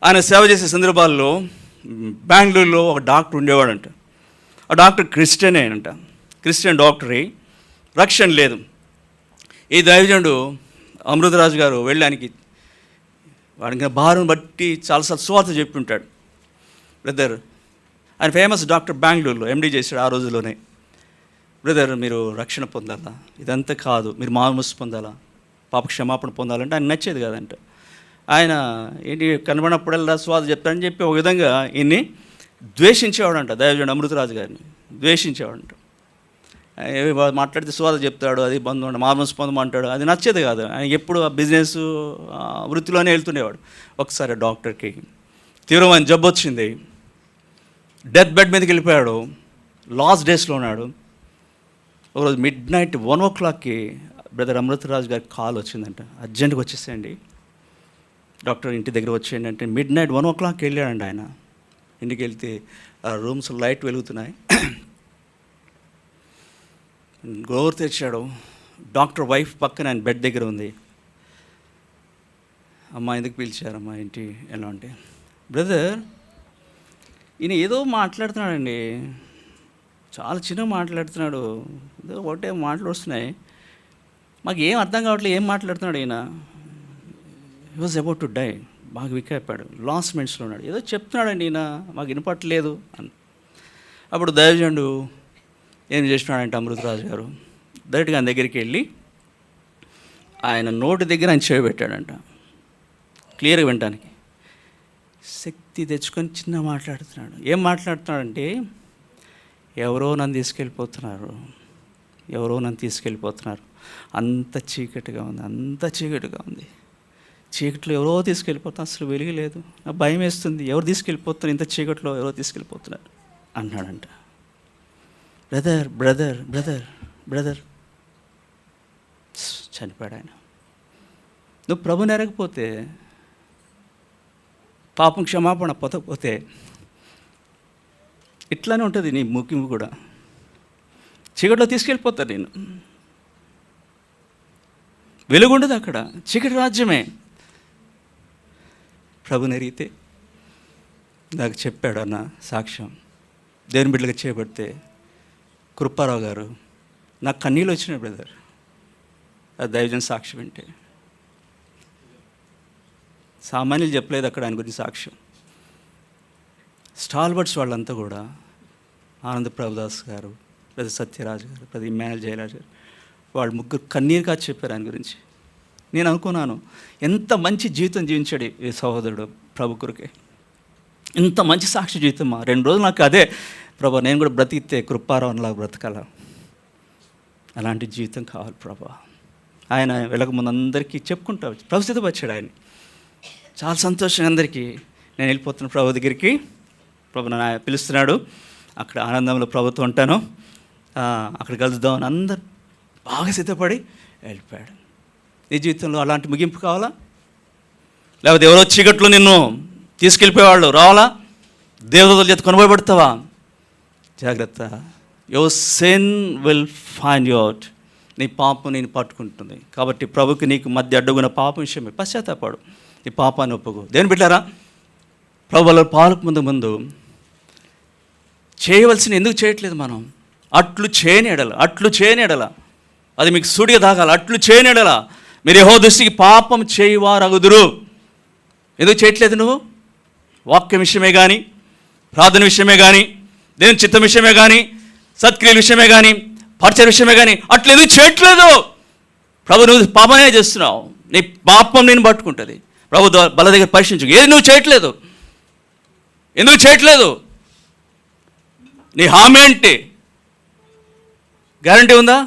[SPEAKER 1] ఆయన సేవ చేసే సందర్భాల్లో బెంగళూరులో ఒక డాక్టర్ ఉండేవాడంట. ఆ డాక్టర్ క్రిస్టియనే అంట, క్రిస్టియన్ డాక్టరే, రక్షణ లేదు. ఈ దైవజనుడు అమృతరాజు గారు వెళ్ళడానికి వాడికి భారం బట్టి చాలాసార్లు సువార్త చెప్పి ఉంటాడు. బ్రదర్, ఆయన ఫేమస్ డాక్టర్, బెంగళూరులో ఎండీ చేశాడు ఆ రోజుల్లోనే. బ్రదర్, మీరు రక్షణ పొందాలా, ఇదంతా కాదు, మీరు మామూలు పొందాలా, పాప క్షమాపణ పొందాలంటే ఆయన నచ్చేది కాదంట. ఆయన ఏంటి కనబడినప్పుడల్లా సువార్త చెప్తాడని చెప్పి ఒక విధంగా ఈయన్ని ద్వేషించేవాడంట. దైవజనుడు అమృతరాజు గారిని ద్వేషించేవాడంట. మాట్లాడితే సువార్త చెప్తాడు, అది బంధు మార్మల్స్ పొందమంటాడు, అది నచ్చేది కాదు. ఆయన ఎప్పుడు ఆ బిజినెస్ వృత్తిలోనే వెళ్తుండేవాడు. ఒకసారి డాక్టర్కి తీవ్రమైన జబ్బు వచ్చింది, డెత్ బెడ్ మీదకి వెళ్ళిపోయాడు, లాస్ట్ డేస్లో ఉన్నాడు. ఒకరోజు మిడ్-నైట్ 1 o'clockకి బ్రదర్ అమృతరాజు గారికి కాల్ వచ్చిందంట, అర్జెంట్గా వచ్చేసేయండి, డాక్టర్ ఇంటి దగ్గర వచ్చేయండి అంటే. మిడ్-నైట్ 1 o'clockకి వెళ్ళాడండి ఆయన. ఇంటికి వెళ్తే ఆ రూమ్స్ లైట్ వెలుగుతున్నాయి. గోరు తెచ్చాడు. డాక్టర్ వైఫ్ పక్కన ఆయన బెడ్ దగ్గర ఉంది. అమ్మ ఎందుకు పిలిచారమ్మా ఏంటి ఎలా అంటే, బ్రదర్ ఈయన ఏదో మాట్లాడుతున్నాడండి, చాలా చిన్నగా మాట్లాడుతున్నాడు, ఏదో ఒకటే మాటలు వస్తున్నాయి, మాకు ఏం అర్థం కావట్లేదు ఏం మాట్లాడుతున్నాడు ఈయన. He was about to die, బాగా వీక్ అయిపోయాడు, లాస్ట్ మినిట్స్లో ఉన్నాడు, ఏదో చెప్తున్నాడండి ఈయన, మాకు వినపట్లేదు అని. అప్పుడు దైవజనుడు ఏం చేస్తున్నాడంటే అమృతరాజు గారు డైరెక్ట్గా ఆయన దగ్గరికి వెళ్ళి ఆయన నోటి దగ్గర ఆయన చెవి పెట్టాడంట, క్లియర్గా వినటానికి. శక్తి తెచ్చుకొని చిన్న మాట్లాడుతున్నాడు. ఏం మాట్లాడుతున్నాడంటే, ఎవరో నన్ను తీసుకెళ్ళిపోతున్నారు, ఎవరో నన్ను తీసుకెళ్ళిపోతున్నారు, అంత చీకటిగా ఉంది, అంత చీకటిగా ఉంది, చీకట్లో ఎవరో తీసుకెళ్ళిపోతున్నారు, అసలు వెలుగు లేదు, నాకు భయం వేస్తుంది, ఎవరు తీసుకెళ్ళిపోతున్నారు, ఇంత చీకట్లో ఎవరో తీసుకెళ్ళిపోతున్నారు అన్నాడంట. బ్రదర్ బ్రదర్ బ్రదర్ బ్రదర్ చనిపోయాడు ఆయన. నువ్వు ప్రభుని ఎరగపోతే, పాపం క్షమాపణ పొందకపోతే ఇట్లానే ఉంటుంది నీ ముగింపు కూడా. చీకటిలో తీసుకెళ్ళిపోతాను నేను, వెలుగుండదు అక్కడ, చీకటి రాజ్యమే. ప్రభుని ఎరిగితే నాకు చెప్పాడు అన్న సాక్ష్యం. దేవుని బిడ్డలుగా చేపడితే కృపారావు గారు నాకు కన్నీళ్ళు వచ్చినాయి బ్రదర్, ఆ దైవజన సాక్ష్యం వింటే. సామాన్యులు చెప్పలేదు అక్కడ ఆయన గురించి సాక్ష్యం. స్టాల్బర్ట్స్ వాళ్ళంతా కూడా, ఆనంద ప్రభుదాస్ గారు, ప్రతి సత్యరాజ్ గారు, ప్రతి ఇమ్మానుయేల్ జయరాజ్ గారు, వాళ్ళు ముగ్గురు కన్నీరుగా చెప్పారు ఆయన గురించి. నేను అనుకున్నాను, ఎంత మంచి జీవితం జీవించాడు ఈ సహోదరుడు ప్రభు కొరకే, ఇంత మంచి సాక్షి జీవితమా. 2 రోజులు నాకు అదే, ప్రభా నేను కూడా బ్రతికితే కృపారావులాగా బ్రతకాల, అలాంటి జీవితం కావాలి ప్రభా. ఆయన వెళ్ళకముందు అందరికీ చెప్పుకుంటా ప్రభుత్వం వచ్చాడు ఆయన. చాలా సంతోషంగా అందరికీ నేను వెళ్ళిపోతున్న ప్రభు దగ్గరికి, ప్రభు నన్ను పిలుస్తున్నాడు, అక్కడ ఆనందంలో ప్రభుత్వం ఉంటాను, అక్కడ కలుద్దామని అందరు బాగా సిద్ధపడి వెళ్ళిపోయాడు. నీ జీవితంలో అలాంటి ముగింపు కావాలా? లేకపోతే ఎవరో చీకట్లో నిన్ను తీసుకెళ్ళిపోయేవాళ్ళు రావాలా? దేవదూతల చేత కొనబడతావా? జాగ్రత్త. Your sin will find you out. నీ పాపం నేను పట్టుకుంటుంది. కాబట్టి ప్రభుకి నీకు మధ్య అడ్డుగున్న పాపం విషయమే పశ్చాత్తాపడు, నీ పాపాన్ని ఒప్పుకో. దేవుని బిడ్డారా, ప్రభు వాళ్ళ పాలకు ముందు చేయవలసిన ఎందుకు చేయట్లేదు మనం? అట్లు చేయని ఎడల అది మీకు సూడిగా తాగాలి. అట్లు చేయని ఎడల మీరు యెహోవా దృష్టికి పాపం చేయువారగుదురు. ఎందుకు చేయట్లేదు నువ్వు? వాక్యం విషయమే కానీ, ప్రార్థన విషయమే కానీ, దేవుని చిత్తం విషయమే కానీ, సత్క్రియల విషయమే కానీ, పరిచయ విషయమే కానీ అట్లా ఎందుకు చేయట్లేదు? ప్రభు నువ్వు పాపమే చేస్తున్నావు, నీ పాపం నేను పట్టుకుంటుంది. ప్రభు బల దగ్గర పరీక్షించు. ఏది నువ్వు చేయట్లేదు? ఎందుకు చేయట్లేదు? నీ హామీ ఏంటి? గ్యారంటీ ఉందా?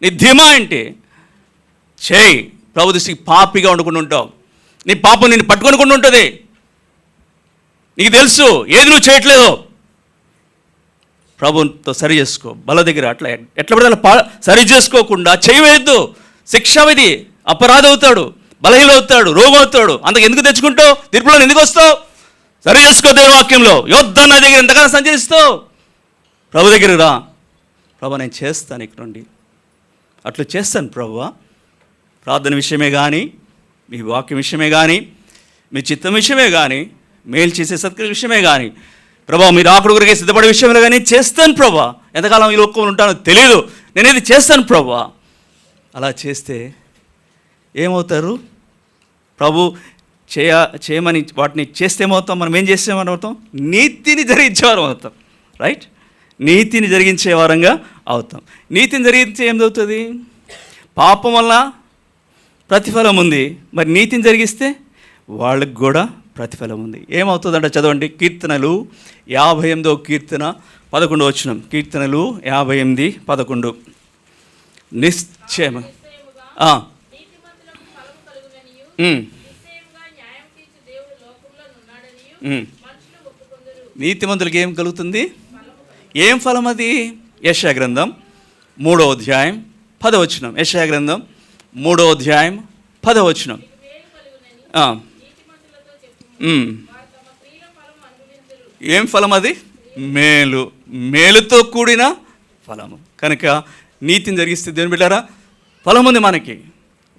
[SPEAKER 1] నీ ధీమా ఏంటి? చేయి. ప్రభు దృష్టికి పాపిగా ఉండకుండా ఉంటావు. నీ పాపం నిన్ను పట్టుకొనకుండా ఉంటుంది. నీకు తెలుసు ఏది నువ్వు చేయట్లేదు. ప్రభుతో సరి చేసుకో. బల దగ్గర అట్లా ఎట్లా పడితే అలా సరి చేసుకోకుండా చేయవేయద్దు. శిక్షావిధి. అపరాధి అవుతాడు, బలహీన అవుతాడు, రోగం అవుతాడు. అంతకు ఎందుకు తెచ్చుకుంటావు? తీర్పులో ఎందుకు వస్తావు? సరి చేసుకో. దేవుని వాక్యంలో యోద్ధ నా దగ్గర ఎంతగానో సంచరిస్తావు. ప్రభు దగ్గర రా. ప్రభు నేను చేస్తాను, ఇక్కడ నుండి అట్లా చేస్తాను ప్రభువా. ప్రార్థన విషయమే కానీ, మీ వాక్యం విషయమే కానీ, మీ చిత్తం విషయమే కానీ, మేలు చేసే సత్క్రియ విషయమే కానీ, ప్రభా మీరు ఆకుడు కొరకే సిద్ధపడే విషయంలో కానీ చేస్తాను ప్రభా. ఎంతకాలం ఈ లోకంలో ఉంటానో తెలియదు, నేనేది చేస్తాను ప్రభా. అలా చేస్తే ఏమవుతారు? ప్రభు చేయమని వాటిని చేస్తే ఏమవుతాం? మనం ఏం చేసేమని అవుతాం? నీతిని జరిగించేవారం అవుతాం. రైట్? నీతిని జరిగించే వారంగా అవుతాం. నీతిని జరిగించే ఏమవుతుంది? పాపం వల్ల ప్రతిఫలం ఉంది, మరి నీతిని జరిగిస్తే వాళ్ళకి కూడా ప్రతిఫలం ఉంది. ఏమవుతుందంటే చదవండి, కీర్తనలు 58వ కీర్తన 11వ వచనం. కీర్తనలు 58:11. నిశ్చయం నీతిమంతులకి ఏం కలుగుతుంది? ఏం ఫలం అది? యెషయా గ్రంథం 3వ అధ్యాయం 10వ వచనం. యెషయా గ్రంథం 3వ అధ్యాయం 10వ వచనం. ఏం ఫలం అది? మేలు. మేలుతో కూడిన ఫలము. కనుక నీతిని జరిగిస్తే దేవుని బిడ్డారా ఫలం ఉంది మనకి.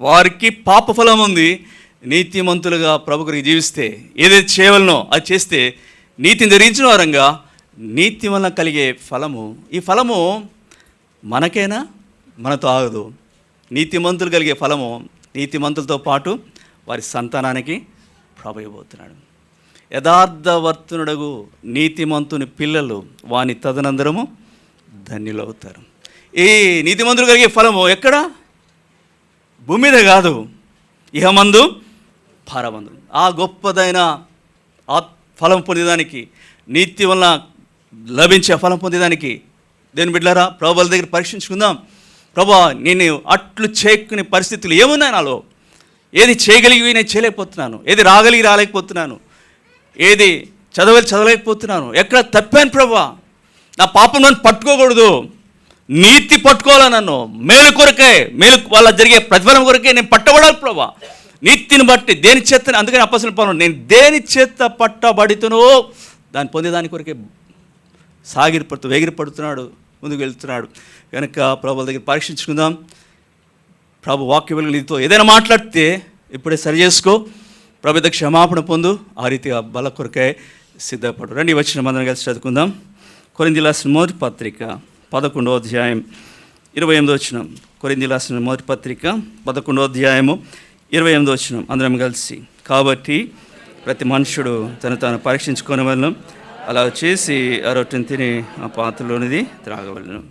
[SPEAKER 1] వారికి పాప ఫలం ఉంది. నీతిమంతులుగా ప్రభు కొరకు జీవిస్తే ఏదైతే చేయవలనో అది చేస్తే నీతిని జరిగించిన వారంగా నీతి వలన కలిగే ఫలము, ఈ ఫలము మనకైనా మనతో ఆగదు. నీతిమంతులు కలిగే ఫలము నీతిమంతులతో పాటు వారి సంతానానికి ప్రభు ఇవ్వబోతున్నాడు. యథార్థవర్తనుడగు నీతిమంతుని పిల్లలు వాని తదనంతరము ధన్యులు అవుతారు. ఈ నీతిమంతులు కలిగే ఫలము ఎక్కడ? భూమి మీద కాదు, ఇహమందు పరమందు. ఆ గొప్పదైన ఆ ఫలం పొందేదానికి, నీతి వలన లభించే ఫలం పొందేదానికి దేని బిడ్డలారా ప్రభువుల దగ్గర పరీక్షించుకుందాం. ప్రభా నేను అట్లు చేయకునే పరిస్థితులు ఏమున్నాయి నాలో? ఏది చేయగలిగి నేను చేయలేకపోతున్నాను, ఏది రాలేకపోతున్నాను, ఏది చదవలేకపోతున్నాను, ఎక్కడ తప్పాను ప్రభా? నా పాపం నన్ను పట్టుకోకూడదు, నీతి పట్టుకోవాలా, నన్ను మేలు కొరకే, మేలు వాళ్ళ జరిగే ప్రతిఫలం కొరకే నేను పట్టబడాలి ప్రభా. నీతిని బట్టి దేని చేత, అందుకని అపొస్తలుల పౌలు నేను దేని చేత పట్టబడితునో దాన్ని పొందేదాని కొరకే వేగిరపడుతున్నాడు, ముందుకు వెళ్తున్నాడు. కనుక ప్రభువుల దగ్గర పరీక్షించుకుందాం. ప్రభు వాక్య వెలుగు నీతో ఏదైనా మాట్లాడితే ఇప్పుడే సరి చేసుకో, ప్రభు దగ్గర క్షమాపణ పొందు. ఆ రీతిగా బల కొరకే సిద్ధపడు. రండి, వచ్చిన మందరం కలిసి చదువుకుందాం. కొరింథీయులకు రాసిన మొదటి పత్రిక 11వ అధ్యాయం 28వ వచనం. కొరింథీయులకు రాసిన మొదటి పత్రిక 11వ అధ్యాయము 28వ వచనం. అందరం కలిసి, కాబట్టి ప్రతి మనుషుడు తను తాను పరీక్షించుకోనవలెను, అలా చేసి ఆ రొట్టెను తిని ఆ పాత్రలోనిది త్రాగవలెను.